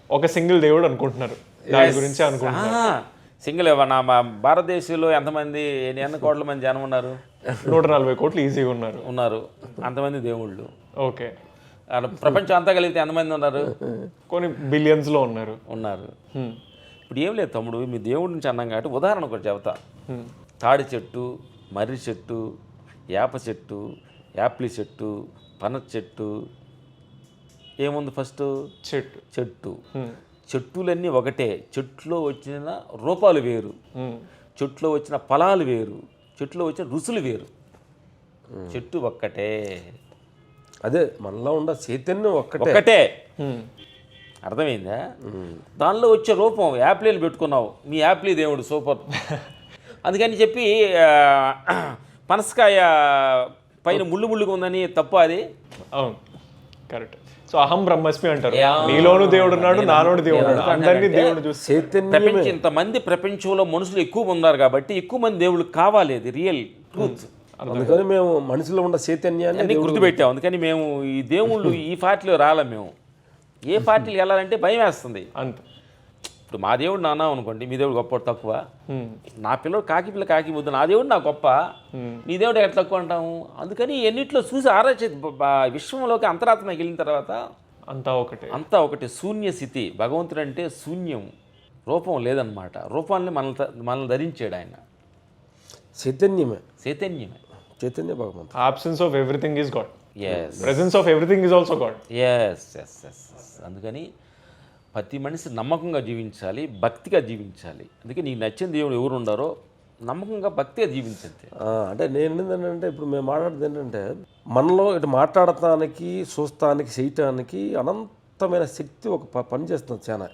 ఒక సింగిల్ దేవుడు అనుకుంటున్నారు, దాని గురించి అనుకుంటున్నారు. సింగిల్ నా భారతదేశంలో ఎంతమంది, ఎన్ని కోట్ల మంది జనం ఉన్నారు? 140 కోట్లు ఈజీగా ఉన్నారు. అంతమంది దేవుళ్ళు. ఓకే, ప్రపంచం అంతా కలిగితే ఎంతమంది ఉన్నారు? కొన్ని బిలియన్స్లో ఉన్నారు. ఇప్పుడు ఏం లేదు తమ్ముడు, మీ దేవుడి నుంచి అన్నాం కాబట్టి ఉదాహరణ ఒకటి చెబుతా. తాడి చెట్టు, మర్రి చెట్టు, వేప చెట్టు, యాపిల్ చెట్టు, పనస చెట్టు, ఏముంది ఫస్ట్? చెట్టు. చెట్టులన్నీ ఒకటే, చెట్టులో వచ్చిన రూపాలు వేరు, చెట్టులో వచ్చిన ఫలాలు వేరు, చెట్టులో వచ్చిన రుచులు వేరు. చెట్టు ఒక్కటే, అదే మనలో ఉన్న చైతన్యం ఒక్కటే. అర్థమైందా? దానిలో వచ్చే రూపం, యాపిల్ పెట్టుకున్నావు, మీ యాపిల్ దేవుడు సూపర్. అందుకని చెప్పి పనసకాయ పైన ముళ్ళుగా ఉందని తప్పు అది. అవును, కరెక్ట్. సో అహం బ్రహ్మస్మి అంటారు. నీలోను దేవుడు ఉన్నాడు, నాలోను దేవుడు ఉన్నాడు, అందరినీ దేవుడు చూసి చైతన్యమే. ఇంతమంది ప్రపంచంలో మనుషులు ఎక్కువ ఉన్నారు కాబట్టి ఎక్కువ మంది దేవుళ్ళు కావాలి. అది రియల్ ట్రూత్. అందుకని మేము మనిషిలో ఉన్న చైతన్యాన్ని అన్ని గుర్తుపెట్టాం. అందుకని మేము ఈ దేవుళ్ళు ఈ పార్టీలో రాలే. మేము ఏ పార్టీలు వెళ్ళాలంటే భయం వేస్తుంది అంతే. ఇప్పుడు మా దేవుడు నాన్న అనుకోండి, మీ దేవుడు గొప్ప తక్కువ, నా పిల్లడు కాకి ముద్దు, నా దేవుడు నా గొప్ప, నీ దేవుడు ఎట్లా తక్కువ అంటాము. అందుకని ఎన్నిట్లో చూసి ఆరాచే విశ్వంలోకి అంతరాత్మకి వెళ్ళిన తర్వాత అంతా ఒకటి శూన్య స్థితి. భగవంతుడు అంటే శూన్యం, రూపం లేదనమాట. రూపాన్ని మనల్ని ధరించాడు ఆయన. చైతన్యమే చైతన్య భగవంతుడు. Absence of everything is God, yes, presence of everything is also God. Yes yes yes. అందుకని ప్రతి మనిషి నమ్మకంగా జీవించాలి, భక్తిగా జీవించాలి. అందుకే నీకు నచ్చిన దేవుడు ఎవరు ఉండారో నమ్మకంగా భక్తిగా జీవించండి. అంటే నేను ఏంటంటే ఇప్పుడు మేము మాట్లాడేది ఏంటంటే మనలో ఇటు మాట్లాడటానికి, చూస్తానికి, చేయటానికి అనంతమైన శక్తి ఒక పని చేస్తుంది. చాలా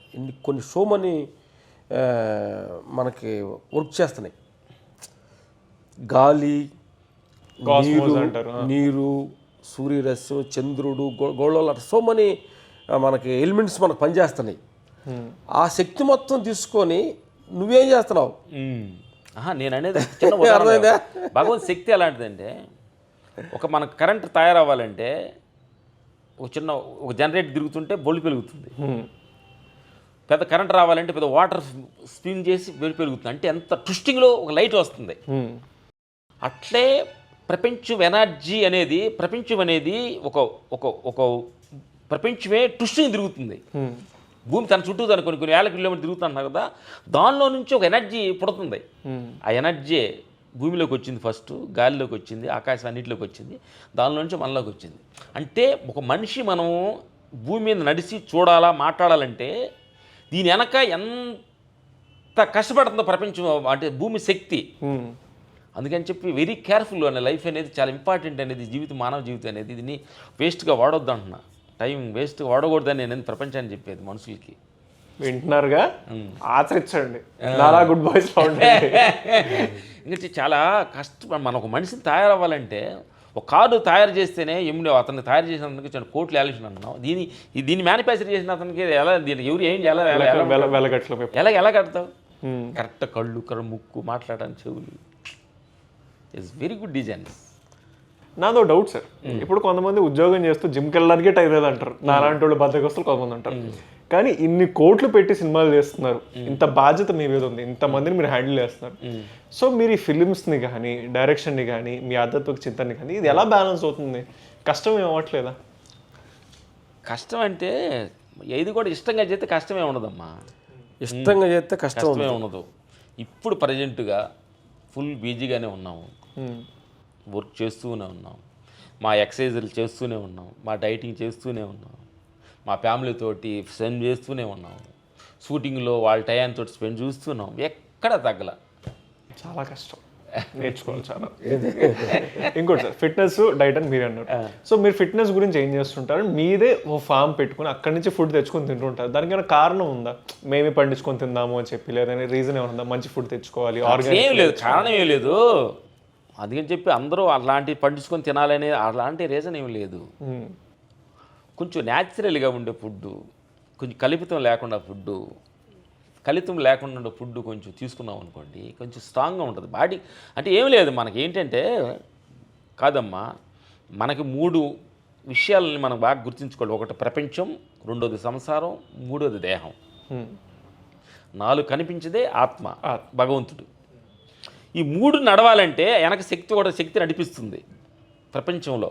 కొన్ని షోమని మనకి వర్క్ చేస్తున్నాయి. గాలి, నీరు, సూర్యరశ్మి, చంద్రుడు, గోళాలు, అట్లా సో మనీ మనకి ఎలిమెంట్స్ మనకు పనిచేస్తున్నాయి. ఆ శక్తి మొత్తం తీసుకొని నువ్వేం చేస్తున్నావు? నేను అనేది అర్థమైందా? భగవంత్ శక్తి ఎలాంటిదంటే, మనకు కరెంట్ తయారవ్వాలంటే ఒక జనరేటర్ తిరుగుతుంటే బొల్లి పెరుగుతుంది. పెద్ద కరెంట్ రావాలంటే పెద్ద వాటర్ స్పిన్ చేసి పెరుగుతుంది. అంటే ఎంత ట్విస్టింగ్లో ఒక లైట్ వస్తుంది. అట్లే ప్రపంచం ఎనర్జీ అనేది, ప్రపంచం అనేది ఒక ప్రపంచమే ట్విస్టింగ్ తిరుగుతుంది. భూమి తన చుట్టూ తను కొన్ని వేల కిలోమీటర్లు తిరుగుతున్నారు కదా, దానిలో నుంచి ఒక ఎనర్జీ పుడుతుంది. ఆ ఎనర్జీ భూమిలోకి వచ్చింది, ఫస్ట్ గాలిలోకి వచ్చింది, ఆకాశం అన్నింటిలోకి వచ్చింది, దానిలో నుంచి మనలోకి వచ్చింది. అంటే ఒక మనిషి మనం భూమి మీద నడిచి చూడాలా, మాట్లాడాలంటే దీని వెనక ఎంత కష్టపడుతుందో ప్రపంచం, అంటే భూమి శక్తి. అందుకని చెప్పి వెరీ కేర్ఫుల్ అనే లైఫ్ అనేది చాలా ఇంపార్టెంట్ అనేది, జీవితం, మానవ జీవితం అనేది. దీన్ని వేస్ట్గా వాడొద్దు అంటున్నా. టైం వేస్ట్గా వాడకూడదని నేను ప్రపంచాన్ని చెప్పేది మనుషులకి. వింటున్నారుగా, ఆచరించండి. గుడ్ బాయ్స్ ఇంకా చాలా కష్టం. మనం ఒక మనిషిని తయారవ్వాలంటే, ఒక కారు తయారు చేస్తేనే అతన్ని తయారు చేసినందుకు చాలా కోట్లు ఆలోచన అంటున్నాం. దీన్ని మ్యానుఫ్యాక్చర్ చేసిన అతనికి ఎలా, దీనికి ఎవరు ఏం చేయాలి, ఎలా కడతావు? కరెక్ట్ కళ్ళు, ముక్కు, మాట్లాడడానికి చెవులు. It's very good designs. నాదో డౌట్ సార్, ఇప్పుడు కొంతమంది ఉద్యోగం చేస్తూ జిమ్కి వెళ్ళడానికే టైం లేదంటారు. నాలాంటి వాళ్ళు బద్దకొస్తులు కొంతమంది అంటారు. కానీ ఇన్ని కోట్లు పెట్టి సినిమాలు చేస్తున్నారు, ఇంత బాధ్యత మీ మీద ఉంది, ఇంతమందిని మీరు హ్యాండిల్ చేస్తున్నారు. సో మీరు ఈ ఫిలిమ్స్ని కానీ, డైరెక్షన్ని కానీ, మీ ఆధ్యాత్మిక చింతనని కానీ, ఇది ఎలా బ్యాలెన్స్ అవుతుంది? కష్టం ఏం అవ్వట్లేదా? కష్టం అంటే ఏది కూడా ఇష్టంగా చేస్తే కష్టమే ఉండదమ్మా. ఇష్టంగా చేస్తే కష్టమే ఉండదు. ఇప్పుడు ప్రజెంట్గా ఫుల్ బిజీగానే ఉన్నాము, వర్క్ చేస్తూనే ఉన్నాం, మా ఎక్సర్సైజులు చేస్తూనే ఉన్నాం, మా డైటింగ్ చేస్తూనే ఉన్నాం, మా ఫ్యామిలీతోటి స్పెండ్ చేస్తూనే ఉన్నాం, షూటింగ్లో వాళ్ళ టైంతో స్పెండ్ చూస్తున్నాం. ఎక్కడ తగ్గల. చాలా కష్టం, నేర్చుకోవాలి చాలా. ఇంకోటి సార్, ఫిట్నెస్, డైట్ అని మీరు అన్నారు. సో మీరు ఫిట్నెస్ గురించి ఏం చేస్తుంటారు? మీదే ఓ ఫామ్ పెట్టుకుని అక్కడి నుంచి ఫుడ్ తెచ్చుకొని తింటుంటారు. దానికైనా కారణం ఉందా? మేమే పండించుకొని తిందాము అని చెప్పి, లేదని రీజన్ ఏమన్నా? మంచి ఫుడ్ తెచ్చుకోవాలి, ఆర్గానిక్. ఏం లేదు, కారణం ఏం లేదు. అందుకని చెప్పి అందరూ అలాంటివి పండించుకొని తినాలనే అలాంటి రీజన్ ఏమి లేదు. కొంచెం న్యాచురల్గా ఉండే ఫుడ్డు, కొంచెం కలుషితం లేకుండా ఫుడ్డు, కలితం లేకుండా ఫుడ్ కొంచెం తీసుకున్నాం అనుకోండి, కొంచెం స్ట్రాంగ్గా ఉంటుంది బాడీ. అంటే ఏం లేదు, మనకి ఏంటంటే కాదమ్మా, మనకి 3 విషయాలని మనం బాగా గుర్తుంచుకోవాలి. ఒకటి ప్రపంచం, రెండోది సంసారం, మూడోది దేహం. 4 కనిపించేదే ఆత్మ, భగవంతుడు. ఈ 3 నడవాలంటే వెనక శక్తి నడిపిస్తుంది ప్రపంచంలో.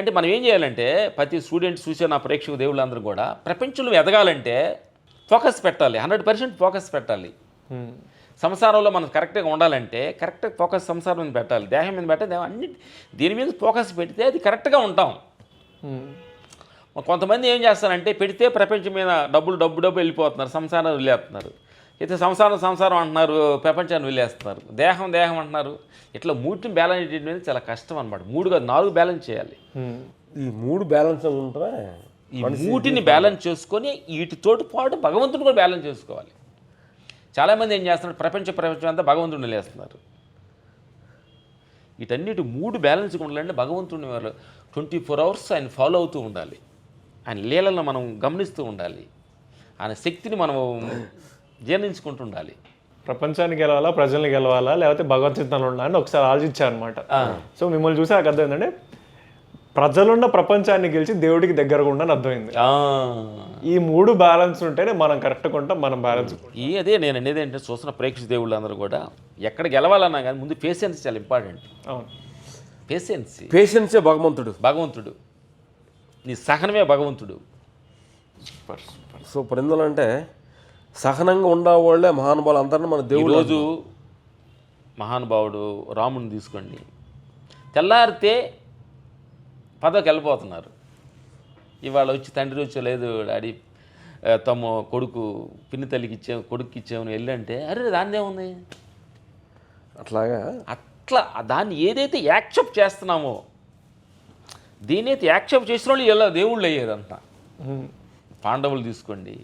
అంటే మనం ఏం చేయాలంటే, ప్రతి స్టూడెంట్ చూసే నా ప్రేక్షక దేవుళ్ళందరూ కూడా ప్రపంచంలో ఎదగాలంటే ఫోకస్ పెట్టాలి, 100% ఫోకస్ పెట్టాలి. సంసారంలో మనం కరెక్ట్గా ఉండాలంటే కరెక్ట్గా ఫోకస్ సంసారం మీద పెట్టాలి, దేహం మీద పెట్టాలి, అన్ని దీని మీద ఫోకస్ పెడితే అది కరెక్ట్గా ఉంటాం. కొంతమంది ఏం చేస్తారంటే, పెడితే ప్రపంచం మీద డబ్బు వెళ్ళిపోతున్నారు, సంసారాన్ని వదిలేస్తున్నారు. అయితే సంసారం అంటున్నారు, ప్రపంచాన్ని వదిలేస్తున్నారు. దేహం అంటున్నారు. ఇట్లా 3ని బ్యాలెన్స్ చేయడం అనేది చాలా కష్టం అనమాట. 3 కాదు 4 బ్యాలెన్స్ చేయాలి. ఈ 3 బ్యాలెన్స్ ఉంటే ఈ 3ని బ్యాలెన్స్ చేసుకొని వీటితోటి పాటు భగవంతుని కూడా బ్యాలెన్స్ చేసుకోవాలి. చాలామంది ఏం చేస్తున్నారు, ప్రపంచం అంతా భగవంతుడిని లేస్తున్నారు. వీటన్నిటి 3 బ్యాలెన్స్గా ఉండాలంటే భగవంతుడిని వాళ్ళు 24 అవర్స్ ఆయన ఫాలో అవుతూ ఉండాలి, ఆయన లీలలను మనం గమనిస్తూ ఉండాలి, ఆయన శక్తిని మనం జీర్ణించుకుంటూ ఉండాలి. ప్రపంచాన్ని గెలవాలా, ప్రజల్ని గెలవాలా, లేకపోతే భగవద్గీతలో ఉండాలని ఒకసారి ఆలోచించాను అనమాట. సో మిమ్మల్ని చూసి నాకు అర్థం ఏంటంటే ప్రజలున్న ప్రపంచాన్ని గెలిచి దేవుడికి దగ్గరగా ఉండని అర్థమైంది. ఈ 3 బ్యాలెన్స్ ఉంటేనే మనం కరెక్ట్గా ఉంటాం, మనం బ్యాలెన్స్. అదే నేను అనేది ఏంటంటే చూసిన ప్రేక్షక దేవుళ్ళు అందరూ కూడా ఎక్కడ గెలవాలన్నా కానీ ముందు పేషెన్స్ చాలా ఇంపార్టెంట్. అవును, పేషెన్సే భగవంతుడు, నీ సహనమే భగవంతుడు. సూపర్. ఎందుకంటే సహనంగా ఉండేవాళ్ళే మహానుభావులు అందరినీ మన దేవుడు. రోజు మహానుభావుడు రాముని తీసుకోండి, తెల్లారితే పదవికి వెళ్ళిపోతున్నారు. ఇవాళ వచ్చి తండ్రి వచ్చి లేదు డాడీ తమ కొడుకు పిన్ని తల్లికి కొడుకుకి ఇచ్చామని వెళ్ళంటే అరే దాన్ని ఏముంది అట్లా దాన్ని ఏదైతే యాక్సెప్ట్ చేస్తున్నామో దీనైతే యాక్సెప్ట్ చేసిన వాళ్ళు ఎలా దేవుళ్ళు అయ్యేదంతా. పాండవులు తీసుకోండి,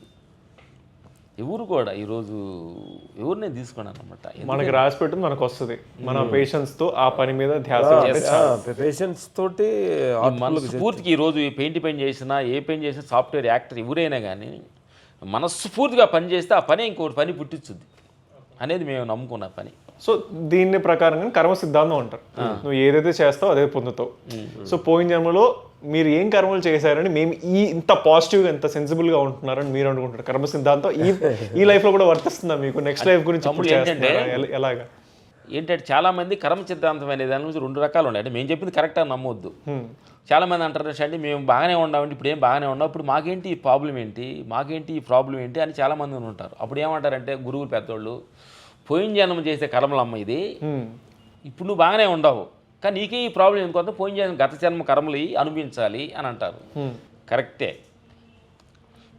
ఎవరు కూడా ఈరోజు ఎవరినే తీసుకోండి అనమాట. మనకి రాసి పెట్టి మనకు వస్తుంది, మన పేషెన్స్తో ఆ పని మీద ధ్యాస, పేషెన్స్ తోటి మనస్ఫూర్తికి. ఈరోజు పెయింట్ చేసినా ఏ పెయింట్ చేసినా సాఫ్ట్వేర్ యాక్టర్ ఎవరైనా కానీ మనస్ఫూర్తిగా పని చేస్తే ఆ పని ఇంకోటి పని పుట్టించుద్ది అనేది మేము నమ్ముకున్న పని. సో దీన్ని ప్రకారంగా కర్మ సిద్ధాంతం అంటారు. నువ్వు ఏదైతే చేస్తావు అదే పొందుతావు. సో పోయిన జన్మలో మీరు ఏం కర్మలు చేశారని మేము ఇంత పాజిటివ్గా ఎంత సెన్సిబుల్గా ఉంటున్నారని మీరు అనుకుంటారు. కర్మ సిద్ధాంతం ఈ లైఫ్లో కూడా వర్తిస్తుందా మీకు? నెక్స్ట్ లైఫ్ గురించి ఎలాగా ఏంటంటే చాలామంది కర్మ సిద్ధాంతం అనే దాని నుంచి 2 రకాలు ఉన్నాయి. అంటే మేము చెప్పింది కరెక్ట్ అని నమ్మొద్దు. చాలామంది అంటారు అంటే మేము బాగానే ఉన్నామండి, ఇప్పుడు ఏం బాగానే ఉన్నాం, ఇప్పుడు మాకేంటి ఈ ప్రాబ్లం ఏంటి అని చాలామంది ఉంటారు. అప్పుడు ఏమంటారంటే గురువులు పెద్దోళ్ళు, పోయిన జన్మ చేసే కర్మలమ్మ ఇది, ఇప్పుడు నువ్వు బాగానే ఉండవు కానీ నీకే ఈ ప్రాబ్లం ఎందుకంటే పోయిన జన్మ గత జన్మ కర్మలు అనుభవించాలి అని అంటారు. కరెక్టే.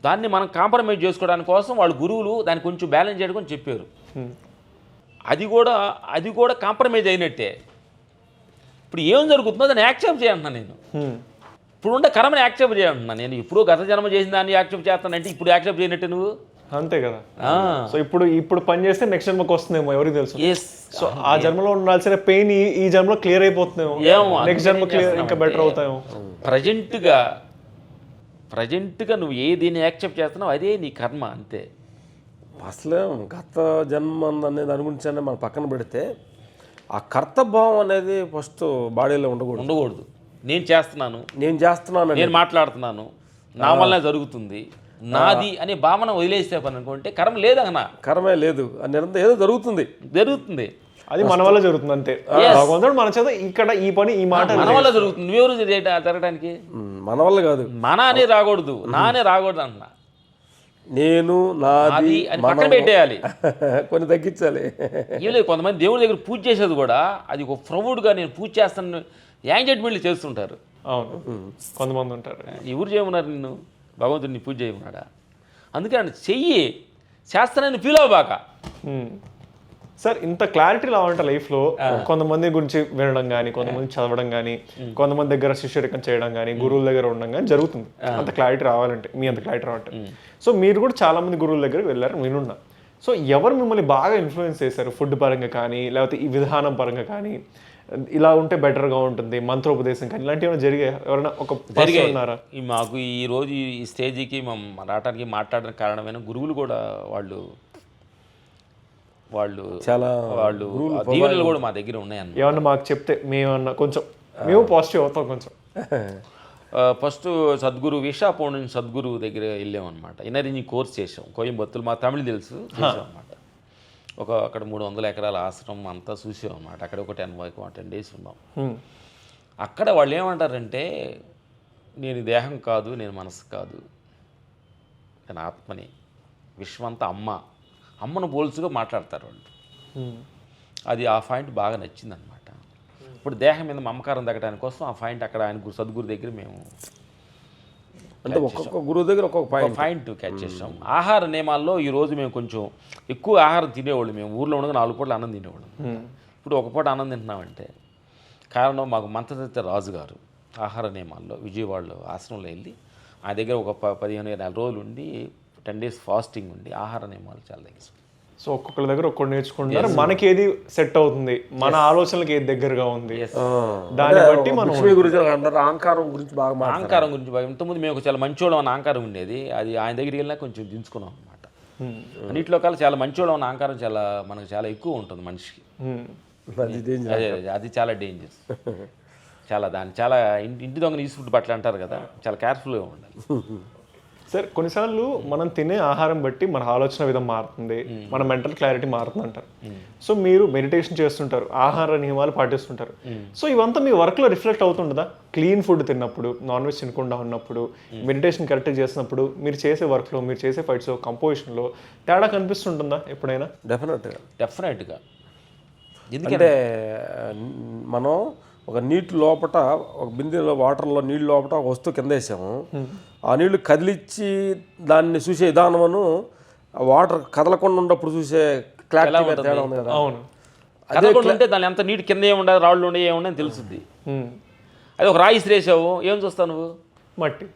దాన్ని మనం కాంప్రమైజ్ చేసుకోవడానికి కోసం వాళ్ళు గురువులు దాన్ని కొంచెం బ్యాలెన్స్ చేయడం చెప్పారు. అది కూడా కాంప్రమైజ్ అయినట్టే. ఇప్పుడు ఏం జరుగుతుందో దాన్ని యాక్సెప్ట్ చేయంటున్నాను నేను. ఇప్పుడు ఉండే కర్మని యాక్సెప్ట్ చేయంటున్నాను నేను. ఇప్పుడు గత జన్మ చేసిన దాన్ని యాక్సెప్ట్ చేస్తానంటే ఇప్పుడు యాక్సెప్ట్ చేయనట్టే నువ్వు. అంతే కదా. సో ఇప్పుడు పని చేస్తే నెక్స్ట్ జన్మకు వస్తుందేమో, ఎవరికి తెలుసు. సో ఆ జన్మలో ఉండాల్సిన పెయిన్ ఈ జన్మలో క్లియర్ అయిపోతుందేమో, నెక్స్ట్ జన్మ క్లియర్ ఇంకా బెటర్ అవుతాయేమో. ప్రజెంట్గా నువ్వు ఏదైనా యాక్సెప్ట్ చేస్తున్నావు అదే నీ కర్మ, అంతే. అసలు గత జన్మ అనేది దాని గురించి మనం పక్కన పెడితే ఆ కర్తభావం అనేది ఫస్ట్ బాడీలో ఉండకూడదు. నేను చేస్తున్నాను, నేను మాట్లాడుతున్నాను, నా వల్లనే జరుగుతుంది, నాది అనే భావన వదిలేస్తే పని అనుకుంటే కర్మ లేదన్నా, కర్మే లేదు అని ఏదో జరుగుతుంది. అది మన వల్ల జరుగుతుంది అంతే. భగవంతుడు మన చేత ఇక్కడ ఈ పని ఈ మాట మన వల్ల జరుగుతుంది. నువ్వెవరు జరగడానికి? మన వల్ల కాదు, మన అనే రాకూడదు, నానే రాకూడదు అన్న. నేను నాది అని పక్కన పెట్టేయాలి, కొన్ని తగ్గించాలి. ఏం లేదు, కొంతమంది దేవుడి దగ్గర పూజ చేసేది కూడా అది ఒక ప్రౌడ్గా నేను పూజ చేస్తాను యాంగ్జైట్మెంట్లు చేస్తుంటారు. అవును, కొంతమంది ఉంటారు. ఎవరు చేయమన్నారు నిన్ను? భగవంతుడిని పూజ చేయమన్నాడా? అందుకే చెయ్యి, శాస్త్రాన్ని ఫీల్ అవ్వబాక. సార్ ఇంత క్లారిటీ రావాలంటే లైఫ్లో కొంతమంది గురించి వినడం కానీ, కొంతమంది చదవడం కానీ, కొంతమంది దగ్గర శిష్యరికం చేయడం కానీ, గురువుల దగ్గర ఉండడం కానీ జరుగుతుంది. అంత క్లారిటీ రావాలంటే, మీ అంత క్లారిటీ రావాలంటే. సో మీరు కూడా చాలా మంది గురువుల దగ్గరికి వెళ్ళారు, వినున్నా. సో ఎవరు మిమ్మల్ని బాగా ఇన్ఫ్లుయెన్స్ చేశారు? ఫుడ్ పరంగా కానీ, లేకపోతే ఈ విధానం పరంగా కానీ, ఇలా ఉంటే బెటర్గా ఉంటుంది, మంత్రోపదేశం కానీ, ఇలాంటివి ఏమైనా జరిగాయి? ఎవరైనా ఒక ఉన్నారా? మాకు ఈరోజు ఈ స్టేజ్కి రావడానికి మాట్లాడడానికి కారణమైన గురువులు కూడా వాళ్ళు దీవెనలు కూడా మా దగ్గర ఉన్నాయన్న. ఏమన్నా మాకు చెప్తే మేము పాజిటివ్ అవుతాం కొంచెం. ఫస్ట్ సద్గురు విశాఖపట్నం నుంచి సద్గురు దగ్గర వెళ్ళామన్నమాట. ఇన్నరింజింగ్ కోర్స్ చేసాం కోయంబత్తూరు. మా తమిళ తెలుసు అనమాట. అక్కడ 300 ఎకరాల ఆశ్రమం అంతా చూసాం అనమాట. అక్కడ ఒక 10 days ఉన్నాం. అక్కడ వాళ్ళు ఏమంటారంటే నేను దేహం కాదు, నేను మనసు కాదు, నేను ఆత్మని, విశ్వంతా అమ్మను పోల్చుగా మాట్లాడతారు వాళ్ళు. అది ఆ పాయింట్ బాగా నచ్చిందనమాట. ఇప్పుడు దేహం మీద మమకారం తగ్గడానికి కోసం ఆ పాయింట్ అక్కడ ఆయన సద్గురు దగ్గర మేము అంటే ఒక్కొక్క గురువు దగ్గర ఒక్కొక్క పాయింట్ క్యాచ్ చేసాం. ఆహార నియమాల్లో ఈరోజు మేము కొంచెం ఎక్కువ ఆహారం తినేవాళ్ళు. మేము ఊర్లో ఉండగా 4 పూటలు అన్నం తినేవాళ్ళం. ఇప్పుడు ఒక పూట అన్నం తింటున్నామంటే కారణం మాకు మంత్రదత్త రాజు గారు ఆహార నియమాల్లో విజయవాడలో ఆశ్రమంలో వెళ్ళి ఆ దగ్గర ఒక 15-20 రోజులు ఉండి 10 days ఫాస్టింగ్ ఉండి ఆహార నియమాలు చాలా తగ్గించాం. సో ఒక్కొక్కరి దగ్గర ఒక్కటి నేర్చుకుంటున్నారు, మనకి ఏది సెట్ అవుతుంది, మన ఆలోచనలకు ఏది దగ్గరగా ఉంది, దాన్ని బట్టి మనం లక్ష్మీ గురించి అంటారు అహంకారం గురించి బాగా అహంకారం గురించి బాగా ఇంతకుముందు మేము చాలా మంచోళ్ళం అన్న అహంకారం ఉండేది, అది ఆయన దగ్గరికి వెళ్ళినా కొంచెం దించుకున్నాం అనమాట. అన్నింటిలో కల్లా చాలా మంచోళ్ళం అన్న అహంకారం చాలా మనకు చాలా ఎక్కువ ఉంటుంది మనిషికి. అదే అది చాలా డేంజరస్. చాలా దాన్ని చాలా ఇంటి దొంగని ఈసుకుంటూ బట్టలు అంటారు కదా, చాలా కేర్ఫుల్గా ఉండాలి. సార్ కొన్నిసార్లు మనం తినే ఆహారం బట్టి మన ఆలోచన విధం మారుతుంది, మన మెంటల్ క్లారిటీ మారుతుంది అంటారు. సో మీరు మెడిటేషన్ చేస్తుంటారు, ఆహార నియమాలు పాటిస్తుంటారు, సో ఇవంతా మీ వర్క్లో రిఫ్లెక్ట్ అవుతుంటుందా? క్లీన్ ఫుడ్ తిన్నప్పుడు, నాన్ వెజ్ తినకుండా ఉన్నప్పుడు, మెడిటేషన్ కరెక్ట్గా చేసినప్పుడు, మీరు చేసే వర్క్లో, మీరు చేసే ఫైట్స్లో, కంపోజిషన్లో తేడా కనిపిస్తుంటుందా ఎప్పుడైనా? డెఫినెట్గా. ఎందుకంటే మనం ఒక నీటి లోపట, ఒక బిందెలో వాటర్లో నీళ్ళు లోపట ఒక వస్తువు కింద వేసాము, ఆ నీళ్లు కదిలిచ్చి దాన్ని చూసే విధానమును వాటర్ కదలకుండా ఉన్నప్పుడు చూసే క్లారిటీ తేడా ఉంది కదా. అవును, కదలకుండా ఉంటే దాని ఎంత నీటి కింద ఏముండదు, రాళ్ళు ఉండే ఏముండని తెలుస్తుంది. అది ఒక రాయి ఇసిరేసావు, ఏం చూస్తావు నువ్వు? మట్టి.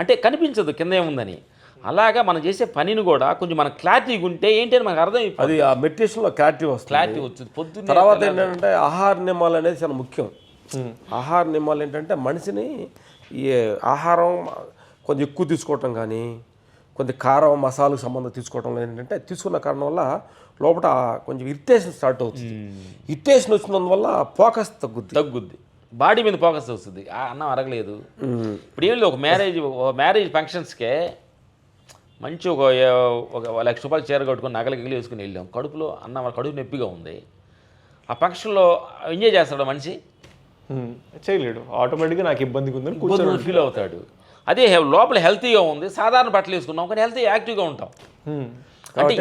అంటే కనిపించదు కింద ఏముందని. అలాగా మనం చేసే పనిని కూడా కొంచెం మనకు క్లారిటీగా ఉంటే ఏంటి అని మనకు అర్థం. అది ఆ మెడిటేషన్లో క్లారిటీ వస్తుంది. పొద్దున్న తర్వాత ఏంటంటే ఆహార నియమాలు అనేది చాలా ముఖ్యం. ఆహార నియమాలు ఏంటంటే మనిషిని ఈ ఆహారం కొంచెం ఎక్కువ తీసుకోవటం కానీ, కొంచెం కారం మసాలాకు సంబంధం తీసుకోవటం ఏంటంటే తీసుకున్న కారణం వల్ల లోపల కొంచెం ఇరిటేషన్ స్టార్ట్ అవుతుంది. ఇరిటేషన్ వచ్చినందువల్ల ఫోకస్ తగ్గుద్ది, బాడీ మీద ఫోకస్ వస్తుంది. అన్నం అరగలేదు. ఇప్పుడు ఏమి లేదు, ఒక మ్యారేజ్ ఫంక్షన్స్కే మంచి ఒక 1 లక్ష రూపాయలు చీర కట్టుకుని నగలు గిగలు వేసుకుని వెళ్ళాం, కడుపులో అన్నం కడుపు నొప్పిగా ఉంది. ఆ ఫంక్షన్లో ఎంజాయ్ చేస్తాడు మనిషి? చేయలేడు. ఆటోమేటిక్గా నాకు ఇబ్బందిగా ఉందని ఇబ్బంది ఫీల్ అవుతాడు. అదే లోపల హెల్తీగా ఉంది, సాధారణ బట్టలు వేసుకున్నాం కానీ హెల్తీ యాక్టివ్గా ఉంటాం. అంటే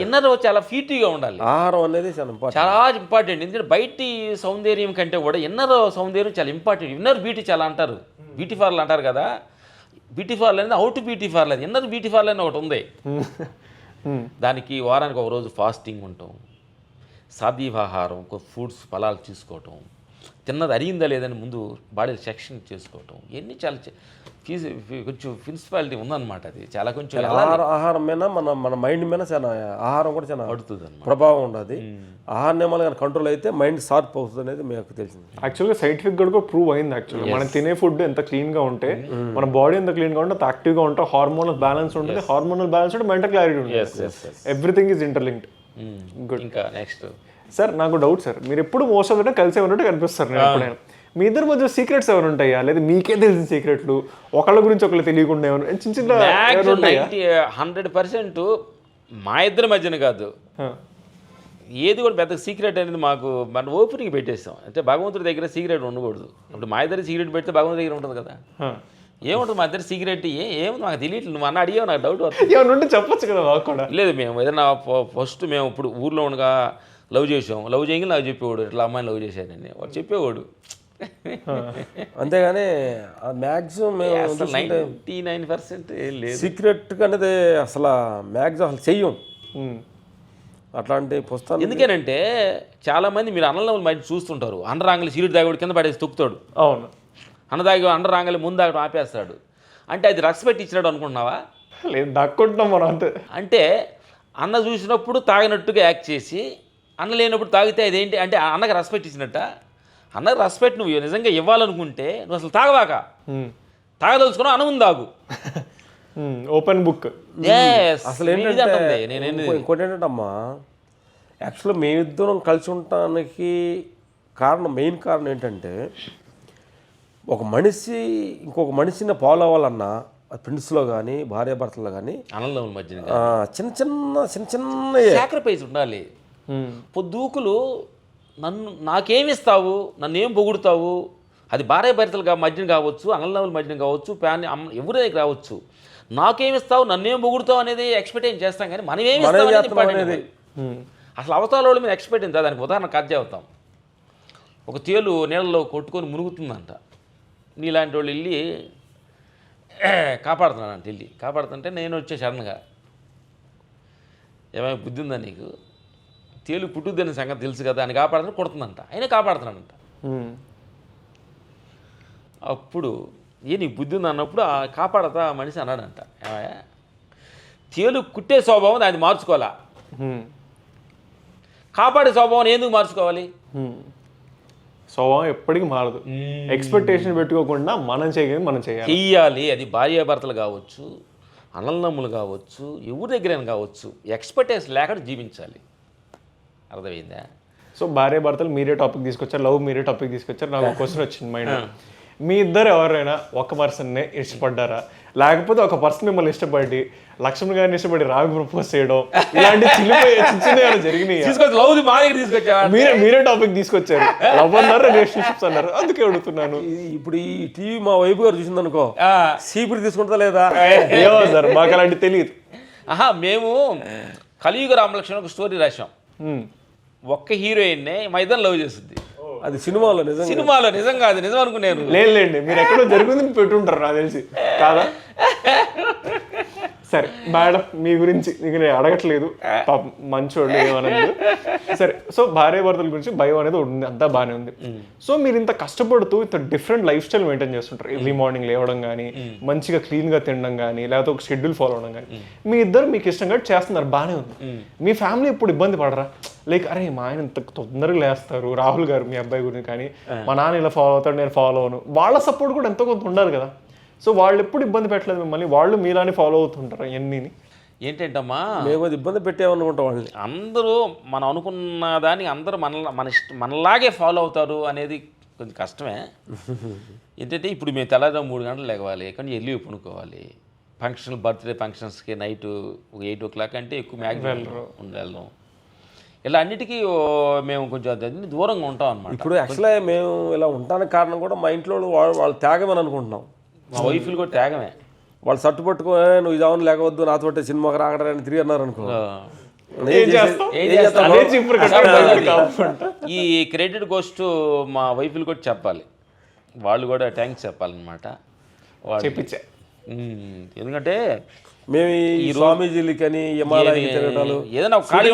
ఇన్నర్ చాలా ఫీటీగా ఉండాలి. ఆహారం అనేది చాలా ఇంపార్టెంట్. ఎందుకంటే బయటి సౌందర్యం కంటే కూడా ఇన్నర్ సౌందర్యం చాలా ఇంపార్టెంట్. ఇన్నర్ బ్యూటీ చాలా అంటారు, బ్యూటీ పార్లర్ అంటారు కదా. బ్యూటీ పార్లర్ అనేది out beauty parlour, inner beauty parlour అని ఒకటి ఉంది. దానికి వారానికి ఒక రోజు ఫాస్టింగ్ ఉంటాం, సాత్వికాహారం, ఫ్రూట్స్ ఫలాలు తీసుకోవటం, తిన్నది అరిగిందా లేదని ముందు బాడీ సెక్షన్ చేసుకోవటం, ఇవన్నీ చాలా కొంచెం ప్రిన్సిపాలిటీ ఉందన్నమాట. అది చాలా కొంచెం ఆహారం మీద మన మైండ్ మీద చాలా ఆహారం కూడా చాలా పడుతుంది అన్నమాట, ప్రభావం ఉండదు. ఆహార నియమాలు కానీ కంట్రోల్ అయితే మైండ్ షార్ప్ అవుతుంది అనేది మీకు తెలిసింది. యాక్చువల్గా సైంటిఫిక్ కూడా ప్రూవ్ అయింది. యాక్చువల్గా మనం తినే ఫుడ్ ఎంత క్లీన్గా ఉంటే మన బాడీ ఎంత క్లీన్గా ఉంటే అంత యాక్టివ్గా ఉంటే హార్మోనల్ బ్యాలెన్స్ ఉంటుంది, హార్మోనల్ బ్యాలెన్స్ ఉంటే మెంటల్ క్లారిటీ ఉంటుంది. Everything is interlinked. గుడ్. ఇంకా నెక్స్ట్ సార్ నాకు డౌట్ సార్, మీరు ఎప్పుడు మోస్ట్ ఆఫ్ ద టైం కలిసే ఉన్నట్టు కనిపిస్తారు. నేను ఎప్పుడైనా మీ ఇద్దరి మధ్య సీక్రెట్స్ ఎవరు ఉంటాయా, లేదా మీకే తెలిసిన సీక్రెట్లు, ఒకళ్ళ గురించి ఒకళ్ళు తెలియకుండా ఏమైనా చిన్న చిన్న 100% మా ఇద్దరి మధ్యన కాదు, ఏది కూడా పెద్ద సీక్రెట్ అనేది మాకు మన ఓపెనింగ్ పెట్టేస్తాం. అంటే భగవంతుడి దగ్గర సీక్రెట్ ఉండకూడదు. ఇప్పుడు మా ఇద్దరి సీక్రెట్ పెడితే భగవంతుడి దగ్గర ఉంటుంది కదా. ఏముంటుంది మా ఇద్దరు సీక్రెట్? ఏముంది మాకు తెలియట్లేదు. నువ్వు అన్న అడిగావు, నాకు డౌట్ వస్తుంది. ఏమన్నా ఉంటే చెప్పచ్చు కదా మాకు కూడా. లేదు, మేము ఏదైనా ఫస్ట్ మేము ఇప్పుడు ఊర్లో ఉండగా లవ్ చేసాం, లవ్ చేయగా నాకు చెప్పేవాడు, ఇట్లా అమ్మాయిని లవ్ చేశానని వాడు చెప్పేవాడు. అంతేగాని మ్యాక్సిమం 99% లేదు సీక్రెట్ అనేది అసలు మ్యాక్సిమం అసలు చెయ్యం అట్లాంటి పుస్తకాలు. ఎందుకేనంటే చాలామంది మీరు అన్నంలో మంచి చూస్తుంటారు, అన్నరాంగలి సీరియట్ దాగోడు కింద పడేసి తొక్కుతాడు. అవును, అన్నరాంగలి ముందు దాగడం ఆపేస్తాడు. అంటే అది రెస్పెక్ట్ ఇచ్చినాడు అనుకుంటున్నావా? లేదు, దక్కుంటున్నాం మనం అంతే. అంటే అన్న చూసినప్పుడు తాగినట్టుగా యాక్ట్ చేసి, అన్న లేనప్పుడు తాగితే అదేంటి అంటే అన్నకి రెస్పెక్ట్ ఇచ్చినట్ట? అన్నకి రెస్పెక్ట్ నువ్వు నిజంగా ఇవ్వాలనుకుంటే నువ్వు అసలు తాగవాక, తాగదలుచుకున్నావు అన్న ముందు తాగు. Open book. అసలు ఏంటంటే ఇంకోటి ఏంటంటే అమ్మా, యాక్చువల్గా మేమిద్దరం కలిసి ఉండటానికి మెయిన్ కారణం ఏంటంటే, ఒక మనిషి ఇంకొక మనిషిని ఫాలో అవ్వాలన్నా ఫ్రెండ్స్లో కానీ భార్యాభర్తల్లో కానీ అన్నల మధ్య చిన్న చిన్న సాక్రిఫైస్ ఉండాలి. పొద్దుకులు నాకేమిస్తావు, నన్ను ఏం పొగుడుతావు, అది భార్యాభర్తలుగా మధ్యన కావచ్చు, అన్నల మధ్యన కావచ్చు, ఎవరి దగ్గర కావచ్చు, నాకేమిస్తావు, నన్నేం పొగుడుతావు అనేది ఎక్స్పెక్ట్ ఏం చేస్తాం, కానీ మనం ఏమి అనేది అసలు అవతల వాళ్ళ మీద ఎక్స్పెక్ట్ ఏంటో. దానికి ఉదాహరణ కథ చెబుతాం. ఒక తేలు నీళ్ళలో కొట్టుకొని మునుగుతుందంట. నీలాంటి వాళ్ళు వెళ్ళి కాపాడుతున్నానంట. వెళ్ళి కాపాడుతుంటే నేను వచ్చే సడన్గా, ఏమైనా బుద్ధి ఉందా నీకు, తేలు పుట్టుద్దని సంగతి తెలుసు కదా అని కాపాడుతున్నా కొడుతుందంట. అయినా కాపాడుతున్నానంట. అప్పుడు నీకు బుద్ధి ఉంది అన్నప్పుడు ఆ కాపాడతా మనిషి అన్నాడంట, తేలు కుట్టే స్వభావం అది మార్చుకోవాలా, కాపాడే స్వభావాన్ని ఎందుకు మార్చుకోవాలి? స్వభావం ఎప్పటికీ మారదు. ఎక్స్పెక్టేషన్ పెట్టుకోకుండా మనం చేయగలిగి మనం చేయాలి. చెయ్యాలి. అది భార్యాభర్తలు కావచ్చు, అన్నలమ్ములు కావచ్చు, ఎవరి దగ్గరైనా కావచ్చు, ఎక్స్పెక్టేషన్ లేకుండా జీవించాలి. అర్థమైందా? సో భార్య భర్తలు మీరే టాపిక్ తీసుకొచ్చారు, లవ్ మీరే టాపిక్ తీసుకొచ్చారు. నాకు ఒక క్వశ్చన్ వచ్చింది మైండ్. మీ ఇద్దరు ఎవరైనా ఒక పర్సన్నే ఇష్టపడ్డారా, లేకపోతే ఒక పర్సన్ మిమ్మల్ని ఇష్టపడి లక్ష్మణ్ గారిని ఇష్టపడి రాగు ప్రపోజ్ చేయడం, ఇలాంటి చిన్న జరిగినాయి? మీరే టాపిక్ తీసుకొచ్చారు. లవ్ అన్నారు, రిలేషన్షిప్స్ అన్నారు, అందుకే అడుగుతున్నాను. ఇప్పుడు ఈ టీవీ మా వైపు గారు చూసిందనుకో, సీపుడు తీసుకుంటా లేదా? ఏమో సార్, మాకు అలాంటి తెలియదు. మేము కలియుగ రామలక్ష్మణ్ ఒక స్టోరీ రాసాం. ఒక్క హీరోయిన్నే మా ఇద్దరు లవ్ చేస్తుంది. అది సినిమాలో నిజం కాదు, నిజం అనుకున్నాను. లేదులేండి, మీరు ఎక్కడో జరుగుతుంది పెట్టుంటారు నాకు తెలిసి, కాదా? సరే మేడం, మీ గురించి నీకు నేను అడగట్లేదు, మంచోళ్ళు ఏమనదు. సరే, సో భార్య భర్తల గురించి భయం అనేది ఉంది, అంతా బాగానే ఉంది. సో మీరు ఇంత కష్టపడుతూ ఇంత డిఫరెంట్ లైఫ్ స్టైల్ మెయింటైన్ చేస్తుంటారు. ఎర్లీ మార్నింగ్ లేవడం కానీ, మంచిగా క్లీన్గా తినడం కానీ, లేకపోతే ఒక షెడ్యూల్ ఫాలో అవడం కానీ, మీ ఇద్దరు మీకు ఇష్టంగా చేస్తున్నారు, బాగానే ఉంది. మీ ఫ్యామిలీ ఎప్పుడు ఇబ్బంది పడరా? లైక్ అరే మా ఆయన ఇంత తొందరగా లేస్తారు, రాహుల్ గారు మీ అబ్బాయి గురించి కానీ, మా నాన్న ఇలా ఫాలో అవుతాడు, నేను ఫాలో అవను, వాళ్ళ సపోర్ట్ కూడా ఎంతో కొంత ఉండాలి కదా. సో వాళ్ళు ఎప్పుడు ఇబ్బంది పెట్టలేదు మిమ్మల్ని, వాళ్ళు మీలానే ఫాలో అవుతుంటారు ఎన్ని? ఏంటంటమ్మా, మేము అది ఇబ్బంది పెట్టామనుకుంటాం వాళ్ళని. అందరూ మనం అనుకున్న దాన్ని అందరూ మనలాగే ఫాలో అవుతారు అనేది కొంచెం కష్టమే. ఏంటంటే ఇప్పుడు మేము తెల్లవారు 3 గంటలు లేవాలి, కానీ వెళ్ళి పనుకోవాలి. ఫంక్షన్లు, బర్త్డే ఫంక్షన్స్కి నైట్ 8 o'clock అంటే ఎక్కువ మ్యాక్సిమం వెళ్ళాం. ఇలా అన్నిటికీ మేము కొంచెం దూరంగా ఉంటాం అన్నమాట. ఇప్పుడు యాక్చువల్గా మేము ఇలా ఉండడానికి కారణం కూడా మా ఇంట్లో వాళ్ళు త్యాగమని అనుకుంటున్నాం. మా వైఫ్లు కూడా త్యాగమే. వాళ్ళు సట్టు పట్టుకో, నువ్వు ఇది అవును లేకపోద్దు నాతో పట్టే సినిమాకి రాకడానికి 3 అన్నారు అనుకో, ఈ క్రెడిట్ గోస్ టు మా వైఫ్లు కూడా చెప్పాలి, వాళ్ళు కూడా థ్యాంక్స్ చెప్పాలన్నమాట. చెప్పించా. ఎందుకంటే మేము ఈ స్వామీజీలకి అని ఏదైనా ఖాళీ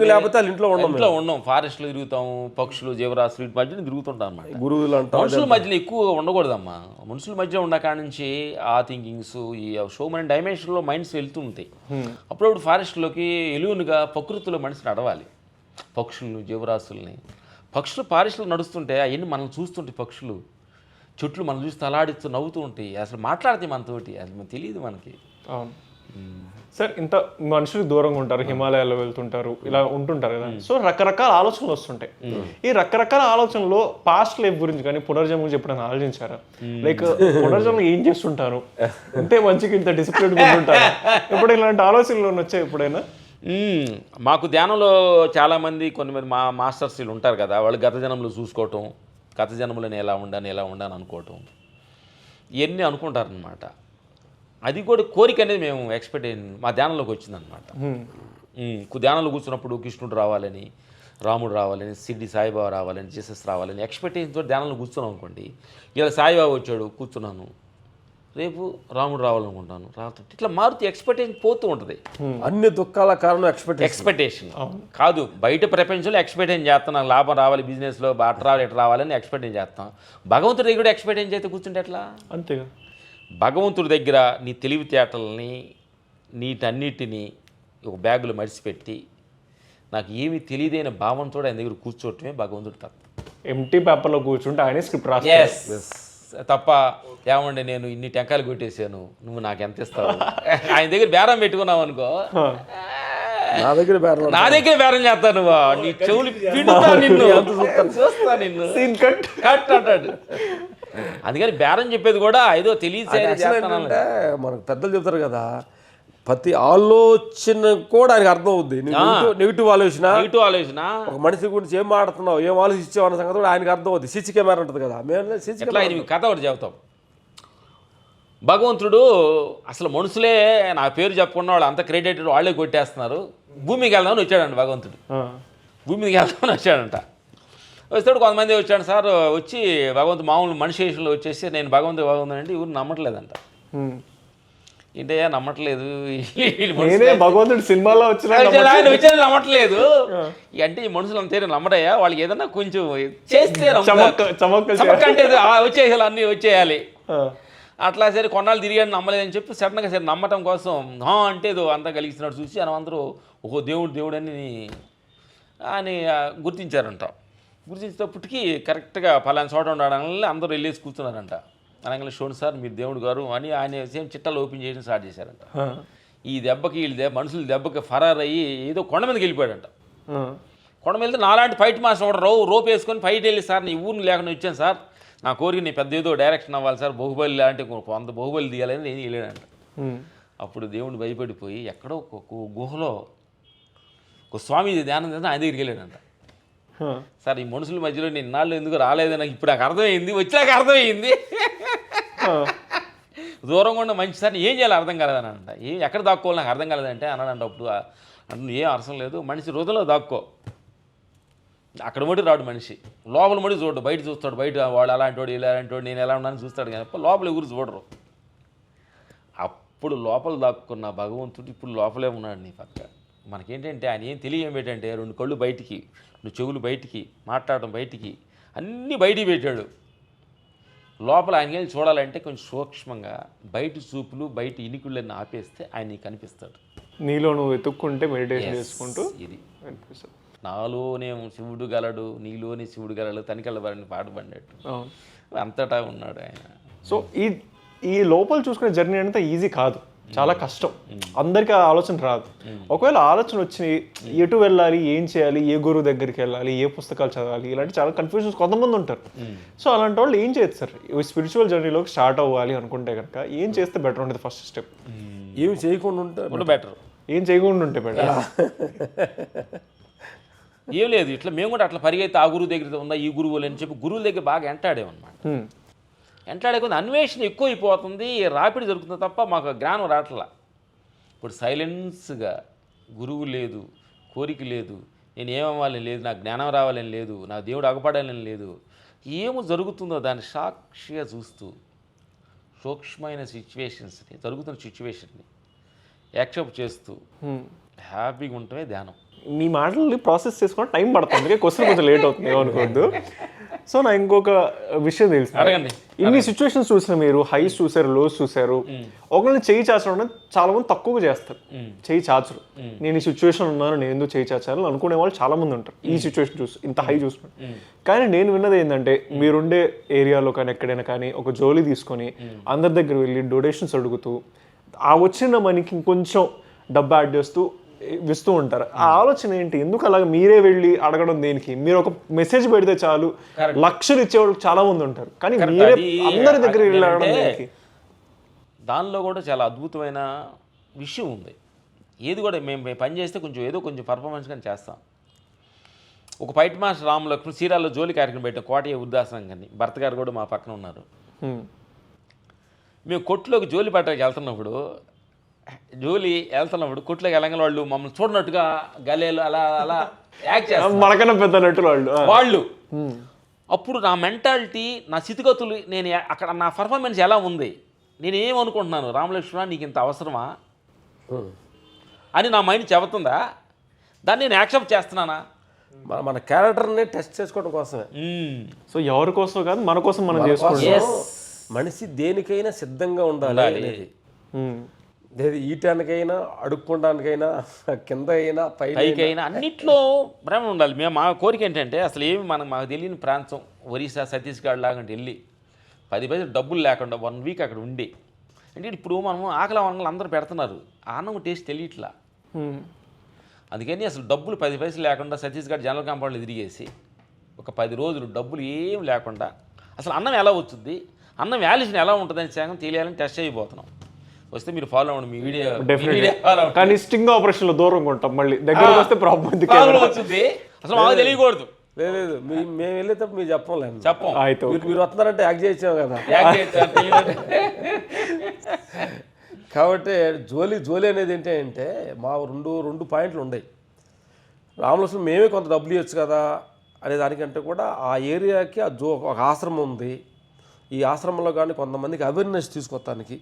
లేకపోతే ఇంట్లో ఉన్నాం, ఫారెస్ట్లో తిరుగుతాం, పక్షులు, జీవరాశులు వీటి మధ్యన తిరుగుతుంటాం అన్నమాట. గురువులు అంటారు. మనుషుల మధ్యలో ఎక్కువ ఉండకూడదమ్మా. మనుషుల మధ్య ఉన్న కాడ నుంచి ఆ థింకింగ్స్, ఈ షోమన్ డైమెన్షన్లో మైండ్స్ వెళ్తూ ఉంటాయి. అప్పుడప్పుడు ఫారెస్ట్లోకి ఎలుగునుగా ప్రకృతిలో మనిషి నడవాలి. పక్షులను, జీవరాశుల్ని, పక్షులు ఫారెస్ట్లో నడుస్తుంటే అవన్నీ మనల్ని చూస్తుంటాయి. పక్షులు, చెట్లు మనం చూసి తలాడిస్తూ నవ్వుతూ ఉంటాయి, అసలు మాట్లాడితే మనతోటి, అది మనకు తెలియదు మనకి. అవును సార్, ఇంత మనుషులు దూరంగా ఉంటారు, హిమాలయాల్లో వెళ్తుంటారు, ఇలా ఉంటుంటారు కదా. సో రకరకాల ఆలోచనలు వస్తుంటాయి. ఈ రకరకాల ఆలోచనలో పాస్ట్ లైఫ్ గురించి కానీ, పునర్జన్మ గురించి ఎప్పుడైనా ఆలోచించారా? లైక్ పునర్జన్మ ఏం చేస్తుంటారు, ఇంతే మంచిగా ఇంత డిసిప్లిన్ ఉంటారు, ఎప్పుడు ఇలాంటి ఆలోచనలు వచ్చాయి ఎప్పుడైనా? మాకు ధ్యానంలో చాలామంది కొంతమంది మాస్టర్స్ వీళ్ళు ఉంటారు కదా, వాళ్ళు గత జన్మలు చూసుకోవటం, గత జన్మలో నేను ఎలా ఉండాను అనుకోవటం, ఇవన్నీ అనుకుంటారనమాట. అది కూడా కోరిక అనేది మేము ఎక్స్పెక్ట్ మా ధ్యానంలోకి వచ్చిందనమాట. ధ్యానంలో కూర్చున్నప్పుడు కృష్ణుడు రావాలని, రాముడు రావాలని, సిడ్డి సాయిబాబా రావాలని, జీసస్ రావాలని ఎక్స్పెక్టేషన్తో ధ్యానంలో కూర్చున్నాం అనుకోండి. ఇలా సాయిబాబా వచ్చాడు, కూర్చున్నాను, రేపు రాముడు రావాలనుకుంటాను, ఇట్లా మారుతూ ఎక్స్పెక్టేషన్ పోతూ ఉంటుంది. అన్ని దుఃఖాల కారణం ఎక్స్పెక్టేషన్ కాదు, బయట ప్రపంచంలో ఎక్స్పెక్టేషన్ చేస్తాం, నాకు లాభం రావాలి, బిజినెస్లో అటు రావాలి ఇటు రావాలని ఎక్స్పెక్టేషన్ చేస్తాం. భగవంతుడి దగ్గర కూడా ఎక్స్పెక్టేషన్ చేస్తే కూర్చుంటే ఎట్లా? అంతేగా. భగవంతుడి దగ్గర నీ తెలివితేటల్ని, నీటన్నిటినీ ఒక బ్యాగులో మడిచిపెట్టి, నాకు ఏమీ తెలియదైన భావంతో ఆయన దగ్గర కూర్చోవటమే భగవంతుడి తత్వం. ఎంటీ పేపర్లో కూర్చుంటే ఆయన స్క్రిప్ట్ రాస్తాడు తప్ప, ఏమండి నేను ఇన్ని టెంకాయలు కొట్టేసాను, నువ్వు నాకు ఎంత ఇస్తావు? ఆయన దగ్గర బేరం పెట్టుకున్నావు అనుకో, నా దగ్గర బేరం చేస్తాను, నువ్వు నీ చెవులు పిండుతా, నిన్ను చూస్తా, నిన్ను కట్ అంటాడు. అందుకని బేరం చెప్పేది కూడా ఏదో తెలియదు. మనకు పెద్దలు చెప్తారు కదా, ప్రతి ఆలోచన కూడా ఆయనకు అర్థం అవుద్ది. నెగిటివ్ ఆలోచన ఒక మనిషి గురించి ఏం మాట్లాడుతున్నావు, ఏం ఆలోచించావు అన్న సంగతి కూడా ఆయనకు అర్థం అవుద్ది. సిసి కెమెరా ఉంటుంది కదా, మేము కథ ఒకటి చెబుతాం. భగవంతుడు అసలు మనుషులే నా పేరు చెప్పకుండా వాళ్ళు అంత క్రెడిట్ వాళ్ళే కొట్టేస్తున్నారు, భూమికి వెళ్దామని వచ్చాడంట భగవంతుడు. భూమికి వెళ్దామని వచ్చాడంట. వస్తాడు, కొంతమంది వచ్చాడు సార్, వచ్చి భగవంతుడు మామూలు మనిషి వేషంలో వచ్చేసి నేను భగవంతుడు అంటే ఎవరు నమ్మట్లేదంట. ఏంటయ్యా నమ్మట్లేదు, భగవంతుడు సినిమాలో వచ్చిన నమ్మట్లేదు అంటే ఈ మనుషులు అంతే నమ్మడయ్యా, వాళ్ళకి ఏదన్నా కొంచెం చేస్తే అంటే వచ్చేయాలి, అన్నీ వచ్చేయాలి. అట్లా సరే కొన్నాళ్ళు తిరిగాడు, నమ్మలేదని చెప్పి సడన్గా సరే నమ్మటం కోసం అంటే అంతా కలిగిస్తున్నాడు చూసి అందరూ ఓహో దేవుడు అని అని గుర్తించారంట. గుర్తించేటప్పటికి కరెక్ట్గా పలానా చోట ఉండడం వల్ల అందరూ వెళ్ళేసి కూర్చున్నారంట. అనగానే చూడండి సార్ మీరు దేవుడు గారు అని ఆయన సేమ్ చిట్టాలు ఓపెన్ చేయడం స్టార్ట్ చేశారంట. ఈ దెబ్బకి వీళ్ళు మనుషుల దెబ్బకి ఫరారు అయ్యి ఏదో కొండ మీదకి వెళ్ళిపోయాడంట. కొండ మీద నాలాంటి ఫైట్ మాస్టర్ ఒకటి రోప్ వేసుకొని ఫైట్ వెళ్ళి సార్ నీ ఊరిని లేకుండా వచ్చాను సార్, నా కోరిక నీ పెద్ద ఏదో డైరెక్షన్ అవ్వాలి సార్, బాహుబలి లాంటి కొంత బాహుబలి తీయాలని నేను వెళ్ళాడంట. అప్పుడు దేవుడు భయపడిపోయి ఎక్కడో ఒక గుహలో ఒక స్వామి ధ్యానం చేస్తే ఆయన దగ్గరికి వెళ్ళాడంట. సార్ ఈ మనుషుల మధ్యలో నేను ఇన్నాళ్ళు ఎందుకు రాలేదు, నాకు ఇప్పుడు నాకు అర్థమైంది, వచ్చాక అర్థమైంది. దూరంగా ఉన్న మంచి సార్ ఏం చేయాలి అర్థం కాలేదని అంట. ఎక్కడ దాక్కోవాలి నాకు అర్థం కాలేదంటే అన్నాడంట. అప్పుడు అంటే ఏం అర్థం లేదు, మనిషి హృదయంలో దాక్కో, అక్కడ మటుకు రాడు మనిషి, లోపల మటుకు చూడు, బయట చూస్తాడు, బయట వాడు అలాంటి వాడు ఇలాంటి వాడు నేను ఎలా ఉన్నాను చూస్తాడు కానీ లోపల ఎవరు చూడరు. అప్పుడు లోపల దాక్కున్న భగవంతుడు ఇప్పుడు లోపలే ఉన్నాడు నీ పక్క. మనకేంటంటే ఆయన ఏం తెలియబెట్టంటే 2 కళ్ళు బయటికి, 2 చెవులు బయటికి, మాట్లాడటం బయటికి, అన్నీ బయటికి పెట్టాడు. లోపల ఆయనకి వెళ్ళి చూడాలంటే కొంచెం సూక్ష్మంగా బయట చూపులు బయట ఇనికుళ్ళని ఆపేస్తే ఆయన నీకు కనిపిస్తాడు. నీలో నువ్వు వెతుక్కుంటే మెడిటేషన్ చేసుకుంటూ ఇది నాలోనే శివుడు గలడు, నీలోనే శివుడు గలడు, తనికళ్ళ వారిని పాట పడినట్టు అంతటా ఉన్నాడు ఆయన. సో ఈ లోపల చూసుకునే జర్నీ అంతా ఈజీ కాదు, చాలా కష్టం. అందరికీ ఆ ఆలోచన రాదు. ఒకవేళ ఆలోచన వచ్చి ఎటు వెళ్ళాలి, ఏం చేయాలి, ఏ గురువు దగ్గరికి వెళ్ళాలి, ఏ పుస్తకాలు చదవాలి, ఇలాంటి చాలా కన్ఫ్యూజన్స్ కొంతమంది ఉంటారు. సో అలాంటి వాళ్ళు ఏం చేస్తారు స్పిరిచువల్ జర్నీలోకి స్టార్ట్ అవ్వాలి అనుకుంటే కనుక ఏం చేస్తే బెటర్ ఉంటుంది? ఫస్ట్ స్టెప్ ఏమి చేయకుండా ఉంటే బెటర్. ఏం చేయకుండా ఉంటే బెటర్. ఏం లేదు, ఇట్లా మేము కూడా అట్లా పరిగెత్తి ఆ గురువు దగ్గర ఉందా ఈ గురువు అని చెప్పి గురువుల దగ్గర బాగా ఎంటాడేమన్నమాట. ఎంటాడే కొంత అన్వేషణ ఎక్కువ అయిపోతుంది, రాపిడి జరుగుతుంది తప్ప మాకు జ్ఞానం రావట్లా. ఇప్పుడు సైలెన్స్గా గురువు లేదు, కోరిక లేదు, నేను ఏమవ్వాలని లేదు, నాకు జ్ఞానం రావాలని లేదు, నా దేవుడు అగపడాలని లేదు, ఏమో జరుగుతుందో దాన్ని సాక్షిగా చూస్తూ సూక్ష్మమైన సిచ్యువేషన్స్ని, జరుగుతున్న సిచ్యువేషన్ని యాక్సెప్ట్ చేస్తూ హ్యాపీగా ఉండటమే ధ్యానం. నీ మాటల్ని ప్రాసెస్ చేసుకోవడం టైం పడుతుంది, అందుకే క్వశ్చన్ కొంచెం లేట్ అవుతుంది ఏమనుకోవద్దు. సో నా ఇంకొక విషయం తెలుసు, ఇన్ని సిచ్యువేషన్స్ చూసిన మీరు హైస్ చూసారు, లోస్ చూసారు, ఒకరిని చేయి చాచడం చాలా మంది తక్కువగా చేస్తారు, చేయి చాచరు. నేను ఈ సిచ్యువేషన్ ఉన్నాను, నేను ఎందుకు చేయి చాచాలని అనుకునే వాళ్ళు చాలా మంది ఉంటారు ఈ సిచ్యువేషన్ చూసి, ఇంత హై చూసుకుని. కానీ నేను విన్నది ఏంటంటే మీరుండే ఏరియాలో కానీ ఎక్కడైనా కానీ ఒక జోలి తీసుకొని అందరి దగ్గర వెళ్ళి డొనేషన్స్ అడుగుతూ ఆ వచ్చిన మనకి ఇంకొంచెం డబ్బు యాడ్ చేస్తూ ఇస్తూ ఉంటారు. ఆ ఆలోచన ఏంటి? ఎందుకు అలాగ మీరే వెళ్ళి అడగడం దేనికి? మీరు ఒక మెసేజ్ పెడితే చాలు, లక్షలు ఇచ్చేవాళ్ళు చాలా మంది ఉంటారు, కానీ మీరే అందరి దగ్గర వెళ్ళి అడగడం దేనికి? దానిలో కూడా చాలా అద్భుతమైన విషయం ఉంది. ఏది కూడా మేము పని చేస్తే కొంచెం ఏదో కొంచెం పర్ఫార్మెన్స్ కానీ చేస్తాం. ఒక ఫైట్ మాస్టర్ రామలక్ష్మణ్ సీరాల్లో జోలి కార్యక్రమం పెట్టాం, కోటయ్య వృద్ధాశ్రమం కానీ, భర్త గారు కూడా మా పక్కన ఉన్నారు. మేము కొట్టులోకి జోలి పట్టడానికి వెళ్తున్నప్పుడు కొట్లోకి వెళ్ళగానే వాళ్ళు మమ్మల్ని చూడనట్టుగా గలేలు అలా అలా యాక్ట్ చేస్తారు, మనకన్నా పెద్దనట్టు వాళ్ళు. అప్పుడు నా మెంటాలిటీ, నా స్థితిగతులు, నేను అక్కడ నా పర్ఫార్మెన్స్ ఎలా ఉంది, నేను ఏమనుకుంటున్నాను, రామలక్ష్మణ నీకు ఇంత అవసరమా అని నా మైండ్ చెబుతుందా, దాన్ని నేను యాక్సెప్ట్ చేస్తున్నానా? మన క్యారెక్టర్ని టెస్ట్ చేసుకోవడం కోసమే. సో ఎవరి కోసం కాదు, మన కోసం మనం చేసుకోవాలి. మనిషి దేనికైనా సిద్ధంగా ఉండాలి అనేది. ఈటానికైనా, అడుక్కోవడానికైనా, కింద అయినా, పైకైనా, అన్నిట్లో ప్రేమ ఉండాలి. మేము మా కోరిక ఏంటంటే అసలు ఏమి మాకు తెలియని ప్రాంతం ఒరిస్సా, ఛత్తీస్గఢ్ లాగంటే వెళ్ళి 10 పైసలు డబ్బులు లేకుండా 1 వీక్ అక్కడ ఉండి, అంటే ఇప్పుడు మనం ఆకలి వనగలు అందరూ పెడుతున్నారు, అన్నం టేస్ట్ తెలియట్లా. అందుకని అసలు డబ్బులు 10 పైసలు లేకుండా ఛత్తీస్గఢ్ జనరల్ కాంపౌండ్లో తిరిగేసి ఒక 10 రోజులు డబ్బులు ఏం లేకుండా అసలు అన్నం ఎలా వచ్చింది, అన్నం వాల్యుయేషన్ ఎలా ఉంటుందని సగం తెలియాలని టెస్ట్ అయిపోతున్నాం. వస్తే మీరు ఫాలో అవ్వండి, మీ వీడియో. కానీ స్టింగ్ ఆపరేషన్ లో దూరంగా ఉంటాం, మళ్ళీ దగ్గరకు వస్తే ప్రాబ్లం వచ్చింది. అసలు మాకు తెలియకూడదు. లేదు మేము వెళ్ళేటప్పుడు మీరు చెప్పలేదు, చెప్పం. మీరు వస్తున్నారంటే యాక్ట్ చేసాం కదా. కాబట్టి జోలి అనేది ఏంటంటే మా రెండు పాయింట్లు ఉన్నాయి. రామలక్ష్మణ్ మేమే కొంత డబ్బులు ఇవ్వచ్చు కదా అనే దానికంటే కూడా ఆ ఏరియాకి ఒక ఆశ్రమం ఉంది, ఈ ఆశ్రమంలో కానీ కొంతమందికి అవేర్నెస్ తీసుకొస్తానికి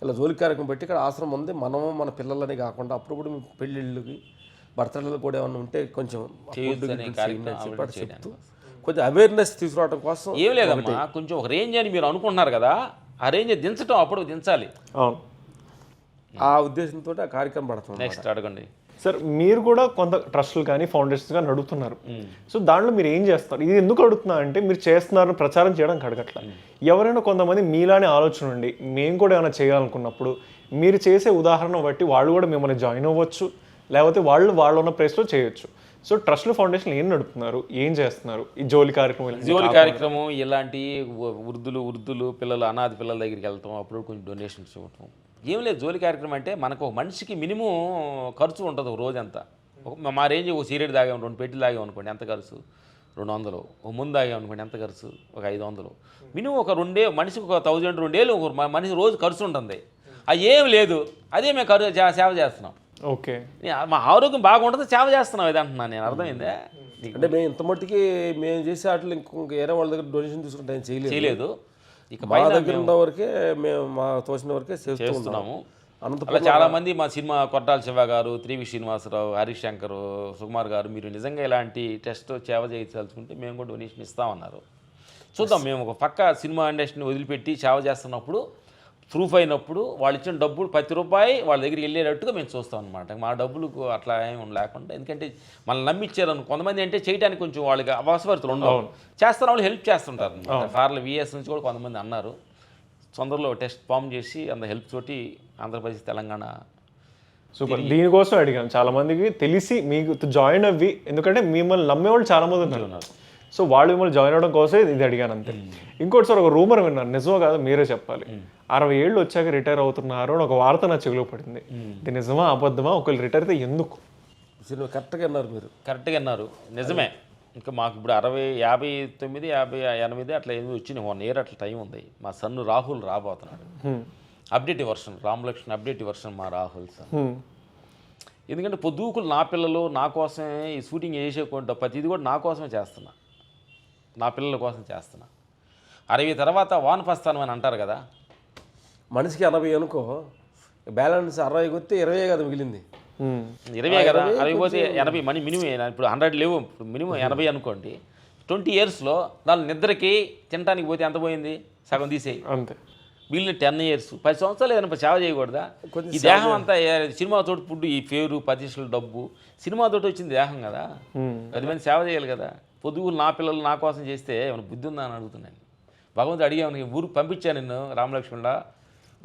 ఇలా జోలి కార్యక్రమం పెట్టి ఇక్కడ ఆశ్రమం ఉంది, మనము మన పిల్లలని కాకుండా అప్పుడప్పుడు పెళ్ళిళ్ళకి బర్త్డేలకు కూడా ఏమన్నా ఉంటే కొంచెం చెప్తూ కొంచెం అవేర్నెస్ తీసుకురావడం కోసం. ఏం లేదమ్మా, కొంచెం ఒక రేంజ్ అని మీరు అనుకుంటున్నారు కదా, ఆ రేంజ్ దించడం అప్పుడు దించాలి. ఆ ఉద్దేశంతో ఆ కార్యక్రమం పడుతుంది. నెక్స్ట్ అడగండి. సార్ మీరు కూడా కొంత ట్రస్టులు కానీ ఫౌండేషన్స్ కానీ నడుపుతున్నారు. సో దాంట్లో మీరు ఏం చేస్తారు? ఇది ఎందుకు అడుగుతున్నా అంటే మీరు చేస్తున్నారని ప్రచారం చేయడానికి అడగట్ల. ఎవరైనా కొంతమంది మీలానే ఆలోచన ఉండి మేము కూడా ఏమైనా చేయాలనుకున్నప్పుడు మీరు చేసే ఉదాహరణ బట్టి వాళ్ళు కూడా మిమ్మల్ని జాయిన్ అవ్వచ్చు, లేకపోతే వాళ్ళు ఉన్న ప్లేస్లో చేయొచ్చు. సో ట్రస్ట్లు ఫౌండేషన్ ఏం నడుపుతున్నారు, ఏం చేస్తున్నారు? ఈ జోలి కార్యక్రమం ఇలాంటి వృద్ధులు పిల్లలు అనాథ పిల్లల దగ్గరికి వెళ్తాం, అప్పుడు కొంచెం డొనేషన్స్ ఇవ్వటం. ఏం లేదు, జోలి కార్యక్రమం అంటే మనకు ఒక మనిషికి మినిమం ఖర్చు ఉంటుంది ఒక రోజంతా. మా రేంజ్ ఒక సిగరెట్ తాగాం, 2 పెట్టెలు తాగాం అనుకోండి ఎంత ఖర్చు? 200. ఒక ముందు తాగాం అనుకోండి ఎంత ఖర్చు? ఒక 500. మినిమం ఒక మనిషికి ఒక 1000 2,000 మనిషి రోజు ఖర్చు ఉంటుంది. అది ఏం లేదు, అదే మేము సేవ చేస్తున్నాం. ఓకే, మా ఆరోగ్యం బాగుంటుంది, సేవ చేస్తున్నాం ఇది అంటున్నాను నేను. అర్థమైందే? అంటే మేము ఇంత మట్టికి మేము చేసే వాటిలో ఇంకొక వేరే వాళ్ళ దగ్గర డొనేషన్ తీసుకుంటే చేయలేదు. ఇక మా దగ్గర ఉన్న వరకే మేము మా తోచిన వరకే చేస్తున్నాము. అలా చాలామంది మా సినిమా కొట్టాల శివ గారు, 3వి శ్రీనివాసరావు, హరీష్ శంకర్, సుకుమార్ గారు మీరు నిజంగా ఇలాంటి టెస్ట్ సేవ చేయదలుచుకుంటే మేము కూడా డొనేషన్ ఇస్తామన్నారు. చూద్దాం, మేము ఒక పక్క సినిమా ఇండస్ట్రీని వదిలిపెట్టి సేవ చేస్తున్నప్పుడు ప్రూఫ్ అయినప్పుడు వాళ్ళు ఇచ్చిన డబ్బులు ₹10 వాళ్ళ దగ్గరికి వెళ్ళేటట్టుగా మేము చూస్తాం అనమాట. మా డబ్బులకు అట్లా ఏమి లేకుండా, ఎందుకంటే మనల్ని నమ్మిచ్చారని కొంతమంది అంటే చేయడానికి కొంచెం వాళ్ళకి అవసరతలు ఉండవు, చేస్తున్న వాళ్ళు హెల్ప్ చేస్తుంటారు అనమాట. ఫార్ల విఎస్ నుంచి కూడా కొంతమంది అన్నారు. తొందరలో టెస్ట్ ఫామ్ చేసి అంత హెల్ప్ తోటి ఆంధ్రప్రదేశ్ తెలంగాణ. సూపర్. దీనికోసం అడిగాను చాలా మందికి తెలిసి మీకు జాయిన్ అవ్వి, ఎందుకంటే మిమ్మల్ని నమ్మేవాళ్ళు చాలా మంది ఉన్నారు. సో వాళ్ళు మిమ్మల్ని జాయిన్ అవ్వడం కోసం ఇది అడిగాను అంతే. ఇంకోటి సార్, ఒక రూమర్ విన్నాను, నిజమో కాదు మీరే చెప్పాలి. 60 ఏళ్ళు వచ్చాక రిటైర్ అవుతున్నారు అని ఒక వార్త నా చెవిలో పడింది. ఇది నిజమా అబద్ధమా? ఒకళ్ళు రిటైర్ అయితే ఎందుకు? కరెక్ట్గా అన్నారు మీరు, కరెక్ట్గా అన్నారు, నిజమే. ఇంకా మాకు ఇప్పుడు 60, 59, 50, 80 అట్లా ఏమి వచ్చినాయి. 1 year అట్లా టైం ఉంది. మా సన్ను రాహుల్ రాబోతున్నాడు. Update version, Ramalakshman update version మా రాహుల్ సార్. ఎందుకంటే పొద్దుకులు నా పిల్లలు నా కోసమే ఈ షూటింగ్ చేసేకుండా ప్రతిది కూడా నా కోసమే చేస్తున్నా, నా పిల్లల కోసం చేస్తున్నా. 60 తర్వాత వానపస్తానం అని అంటారు కదా, మనిషికి 80 అనుకో, బ్యాలెన్స్ 60 కొస్తే 20 కదా మిగిలింది. 20 కదా, 60 పోతే 80 మనీ మినిమం. ఇప్పుడు 100 లేవు, ఇప్పుడు మినిమం 80 అనుకోండి. 20 yearsలో దాని నిద్రకి తినడానికి పోతే ఎంత పోయింది? సగం తీసేయి అంతే. వీళ్ళు 10 years 10 సంవత్సరాలు ఏదైనా సేవ చేయకూడదా? ఈ దేహం అంతా సినిమాతోటి ఫుడ్, ఈ పేరు ప్రతిష్టలు డబ్బు సినిమాతోటి వచ్చింది దేహం కదా, 10 మంది సేవ చేయాలి కదా. పొద్దుగులు నా పిల్లలు నా కోసం చేస్తే ఏమైనా బుద్ధి ఉందా అని అడుగుతున్నాను. భగవంతుడు అడిగాను, ఊరికి పంపించాను నిన్ను రామలక్ష్మణుడా,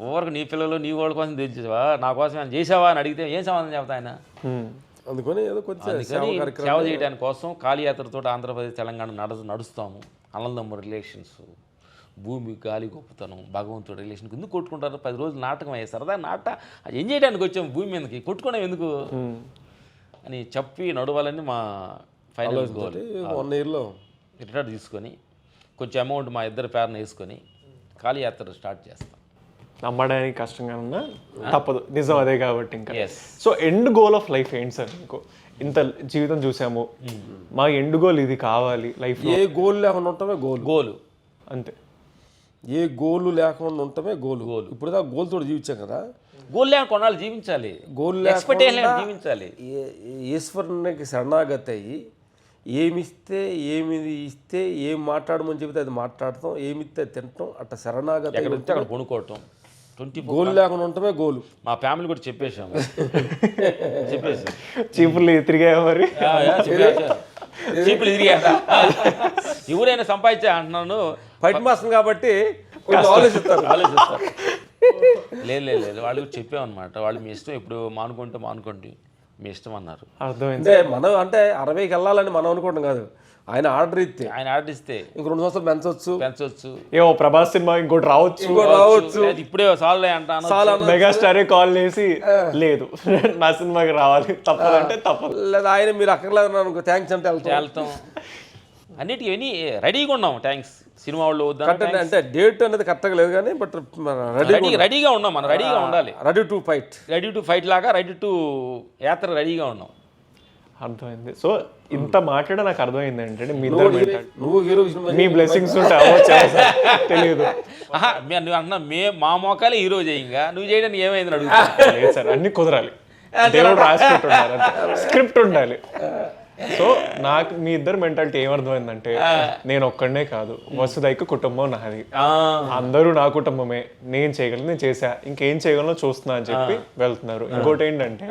ఊరికి నీ పిల్లలు నీ వాళ్ళ కోసం తెచ్చేవా, నా కోసం ఏమైనా చేసావా అని అడిగితే ఏం సమాధానం చెప్తా ఆయన? అందుకని ఏదో కొంచెం సేవ చేయడానికి కోసం కాళీయాత్రతో ఆంధ్రప్రదేశ్ తెలంగాణ నడుస్తాము. అనందమ్మ రిలేషన్స్, భూమి గాలి గొప్పతనం, భగవంతుడు రిలేషన్ ఎందుకు కొట్టుకుంటారు? 10 రోజులు నాటకం అయ్యే సరదా అది ఎంజాయ్ చేయడానికి వచ్చాము భూమి మీదకి, కొట్టుకోవడం ఎందుకు అని చెప్పి నడవాలని మా ఫైనల్ గోల్. 1 yearలో రిటైర్ తీసుకొని కొంచెం అమౌంట్ మా ఇద్దరి పేరున వేసుకొని కాళీయాత్ర స్టార్ట్ చేస్తాం. నమ్మడానికి కష్టంగా ఉన్నా తప్పదు, నిజం అదే కాబట్టి. ఇంకా so end goal of life ఏంటి సార్ మీకు? ఇంత జీవితం చూసాము, మా ఎండ్ గోల్ ఇది కావాలి లైఫ్. ఏ గోల్ లేకుండా ఉండటమే గోల్ అంతే. ఏ గోల్ లేకుండా ఉండటమే గోల్. ఇప్పుడు దా గోల్ తోటి జీవించాం కదా, గోల్ లేకుండా కొన్నాళ్ళు జీవించాలి, గోల్ లేకుండా జీవించాలి. ఈశ్వరునికి శరణాగతి అయ్యి ఏమిస్తే ఇస్తే ఏం మాట్లాడమని చెబితే అది మాట్లాడటం, ఏమిస్తే తినటం, అట్లా శరణాగతి అక్కడ కొనుక్కోవటం. గోల్ లేకుండా ఉండటమే గోల్. మా ఫ్యామిలీ కూడా చెప్పేసాము. చీపులు తిరిగా మరి చీపులు తిరిగా ఎవరైనా సంపాదించా అంటున్నాను. ఫైట్ మాస్టర్ కాబట్టి ఆలోచిస్తారు. లేదు వాళ్ళు చెప్పామన్నమాట. వాళ్ళు మీ ఇష్టం, ఇప్పుడు మానుకోండి మీ ఇష్టం అన్నారు. అర్థమైంది. మనం అంటే 60కి వెళ్ళాలని మనం అనుకోవడం కాదు, ఆయన ఆర్డర్ ఇస్తే ఇంక 2 సంవత్సరాలు పెంచవచ్చు. ఏమో ప్రభాస్ సినిమా ఇంకోటి రావచ్చు. ఇప్పుడే సాల్వ్ అంటాను. మెగాస్టారే కాల్ చేసి లేదు నా సినిమాకి రావాలి తప్పదంటే తప్పదు, లేదా ఆయన మీరు అక్కర్లేదు అనుకో థ్యాంక్స్ అంటే వెళ్తాం. అన్నిటికీ రెడీగా ఉన్నాం. థ్యాంక్స్ సినిమా వాళ్ళు అంటే డేట్ అనేది కరెక్ట్గా లేదు కానీ బట్ రెడీగా ఉన్నాం. మనం రెడీగా ఉండాలి. రెడీ టు ఫైట్ లాగా రెడీ టు యాత్ర రెడీగా ఉన్నాం. అర్థమైంది. సో ఇంత మాట్లాడ నాకు అర్థమైంది ఏంటంటే నువ్వు హీరో మీ బ్లెస్సింగ్స్ తెలియదు. నువ్వు అంటున్నా మా మోకాలే హీరో చేయంగా, నువ్వు చేయడానికి ఏమైందని అడుగుతా. లేదు సార్, అన్ని కుదరాలి, దేవుడు రాసి పెట్టుండాలి, స్క్రిప్ట్ ఉండాలి. సో నాకు మీ ఇద్దరు మెంటాలిటీ ఏమర్థమైందంటే నేను ఒక్కడనే కాదు, వసుదైక కుటుంబం నాది, అందరూ నా కుటుంబమే, నేను చేయగలను, నేను చేసా, ఇంకేం చేయగలను చూస్తున్నా అని చెప్పి వెళ్తున్నారు. ఇంకోటి ఏంటంటే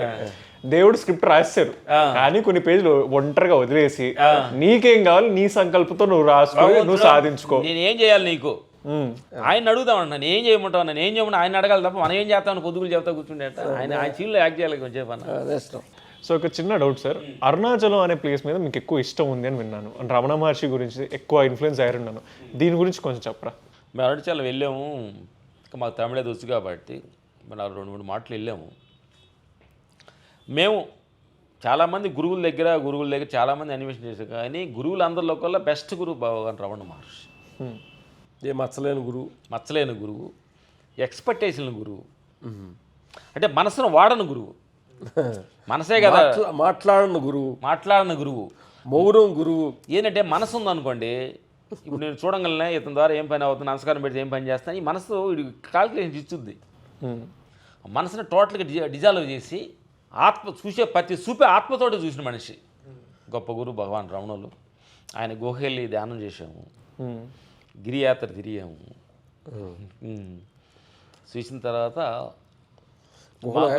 దేవుడు స్క్రిప్ట్ రాశారు కానీ కొన్ని పేజీలు ఒంటరిగా వదిలేసి నీకేం కావాలి నీ సంకల్పంతో నువ్వు రాసుకో, నువ్వు సాధించుకో. నేను ఏం చేయాలి నీకు ఆయన అడుగుతామన్నా, నేను ఏం చేయమంటావు, నేను ఏం చేయమన్నా ఆయన అడగాలి తప్ప మనం ఏం చేస్తామని పొద్దుగులు చెప్తా కూర్చుంటే ఆయన చీల్లో యాక్ట్ చేయాలి కొంచెం చెప్పన్న. సో ఒక చిన్న డౌట్ సార్, అరుణాచలం అనే ప్లేస్ మీద మీకు ఎక్కువ ఇష్టం ఉంది అని విన్నాను, అండ్ రమణ మహర్షి గురించి ఎక్కువ ఇన్ఫ్లుయెన్స్ అయ్యారున్నాను, దీని గురించి కొంచెం చెప్పరా? మేము అరుణాచలం వెళ్ళాము, ఇంకా మాకు తమిళే వచ్చు కాబట్టి మనం 2-3 మాటలు వెళ్ళాము. మేము చాలామంది గురువుల దగ్గర చాలామంది అన్వేషణ చేశారు, కానీ గురువులందరిలో కల్లా బెస్ట్ గురువు భగవాన్ రమణ మహర్షి. ఏ మచ్చలేని గురువు, ఎక్స్పెక్టేషన్ గురువు, అంటే మనసును వాడని గురువు, మనసే కదా మాట్లాడిన గురువు, మౌనం గురువు. ఏంటంటే మనసు ఉందనుకోండి, ఇప్పుడు నేను చూడగలనే ఇతని ద్వారా ఏం పని అవుతుంది, నమస్కారం పెడితే ఏం పని చేస్తాను, ఈ మనసు కాల్కులేషన్ ఇచ్చుద్ది. మనసుని టోటల్గా డిజాల్వ్ చేసి చూపే ఆత్మతోటి చూసిన మనిషి గొప్ప గురువు భగవాన్ రమణులు. ఆయన గుహెళ్ళి ధ్యానం చేసాము, గిరియాత్ర తిరిగాము. చూసిన తర్వాత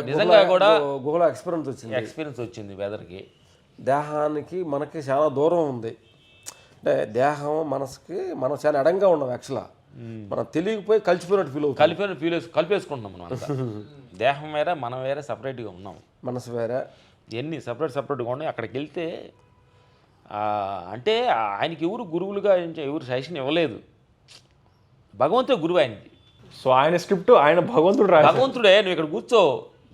నిజంగా కూడా గుహలో ఎక్స్పీరియన్స్ వచ్చింది. వెదర్కి దేహానికి మనకి చాలా దూరం ఉంది, అంటే దేహం మనసుకి మనం చాలా ఎడంగా ఉన్నాం. యాక్చువల్గా మనం తెలియకపోయి కలిసిపోయినట్టు కలిపేసుకుంటున్నాం మనం అంతా. దేహం వేరే మనం వేరే సపరేట్గా ఉన్నాం, మనసు వేరే, ఎన్ని సపరేట్గా ఉన్నాయి. అక్కడికి వెళ్తే అంటే ఆయనకి ఎవరు గురువులుగా ఎవరు సజెషన్ ఇవ్వలేదు, భగవంతుడే గురువు ఆయనకి. సో ఆయన స్క్రిప్ట్ ఆయన భగవంతుడే. నువ్వు ఇక్కడ కూర్చో,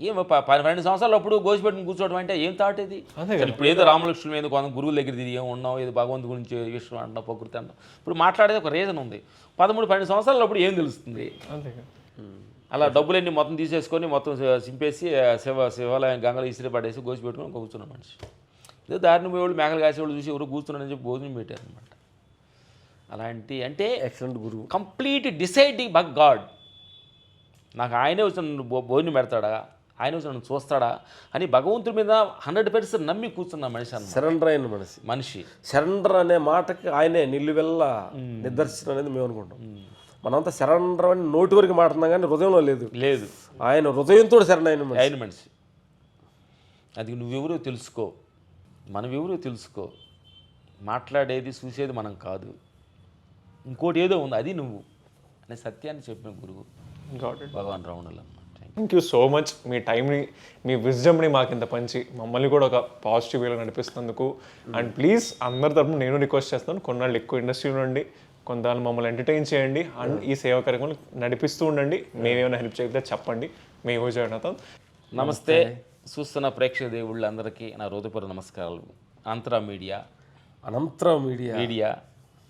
ఏం 12 సంవత్సరాలు అప్పుడు గోసిపెట్టుకుని కూర్చోవడం అంటే ఏం థాట్ ఇది? ఇప్పుడు ఏదో రామలక్ష్మి మీద కొంత గురువుల దగ్గర తిరిగి ఏం ఉన్నావు, ఏదో భగవంతు గురించి విషయం అంటున్నావు, ప్రకృతి అంటావు. ఇప్పుడు మాట్లాడేది ఒక రీజన్ ఉంది. 13-12 సంవత్సరాలు అప్పుడు ఏం తెలుస్తుంది? అలా డబ్బులన్నీ మొత్తం తీసేసుకొని మొత్తం సింపేసి శివాలయం గంగలో ఇసిరి పడేసి గోసి పెట్టుకొని కూర్చున్న మనిషి. ఏదో దారిని పోయేవాళ్ళు మేకలు కాసేవాళ్ళు చూసి ఎవరు కూర్చున్నారని చెప్పి భోజనం పెట్టారనమాట. అలాంటి అంటే ఎక్సలెంట్ గురువు, కంప్లీట్ డిసైడింగ్ బగ్ గాడ్. నాకు ఆయనే వచ్చి నన్ను భోజనం పెడతాడా, ఆయన వచ్చి నన్ను చూస్తాడా అని భగవంతుడి మీద 100% నమ్మి కూర్చున్న మనిషి అన్న. సరెండర్ అయిన మనిషి. సరెండర్ అనే మాటకి ఆయనే నిలువెల్ల నిదర్శనం అనేది మేము అనుకుంటాం. మనంతా సరెండర్ అని నోటి వరకు మాట్లాడుతున్నాం కానీ హృదయంలో లేదు. ఆయన హృదయంతో సరెండర్ అయిన మనిషి. అది నువ్వెవరో తెలుసుకో, మనమెవరో తెలుసుకో, మాట్లాడేది చూసేది మనం కాదు, ఇంకోటి ఏదో ఉంది అది నువ్వు అనే సత్యాన్ని చెప్పిన గురువు భగవాన్ రమణులు. థ్యాంక్ యూ సో మచ్, మీ టైంని మీ విజ్డమ్ని మాకు ఇంత పంచి మమ్మల్ని కూడా ఒక పాజిటివ్ వేలో నడిపిస్తున్నందుకు. అండ్ ప్లీజ్ అందరి తరపున నేను రిక్వెస్ట్ చేస్తాను, కొన్నాళ్ళు ఎక్కువ ఇండస్ట్రీలో ఉండి కొంతమంది మమ్మల్ని ఎంటర్టైన్ చేయండి అండ్ ఈ సేవా కార్యక్రమాలు నడిపిస్తూ ఉండండి. మేమేమైనా హెల్ప్ చేయగలిగితే చెప్పండి. మీ విజయనాథం. నమస్తే. చూస్తున్న ప్రేక్షక దేవుళ్ళందరికీ నా హృదయపూర్వక నమస్కారాలు. అనంతరా మీడియా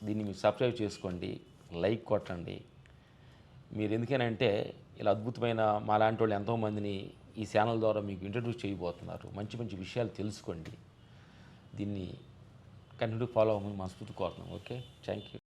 దీన్ని మీరు సబ్స్క్రైబ్ చేసుకోండి, లైక్ కొట్టండి. మీరు ఎందుకనంటే ఇలా అద్భుతమైన మా లాంటి వాళ్ళు ఎంతోమందిని ఈ ఛానల్ ద్వారా మీకు ఇంట్రడ్యూస్ చేయబోతున్నారు. మంచి మంచి విషయాలు తెలుసుకోండి. దీన్ని కంటిన్యూ ఫాలో అవ్వమని మనస్ఫూర్తి కోరుతున్నాం. Okay, thank you.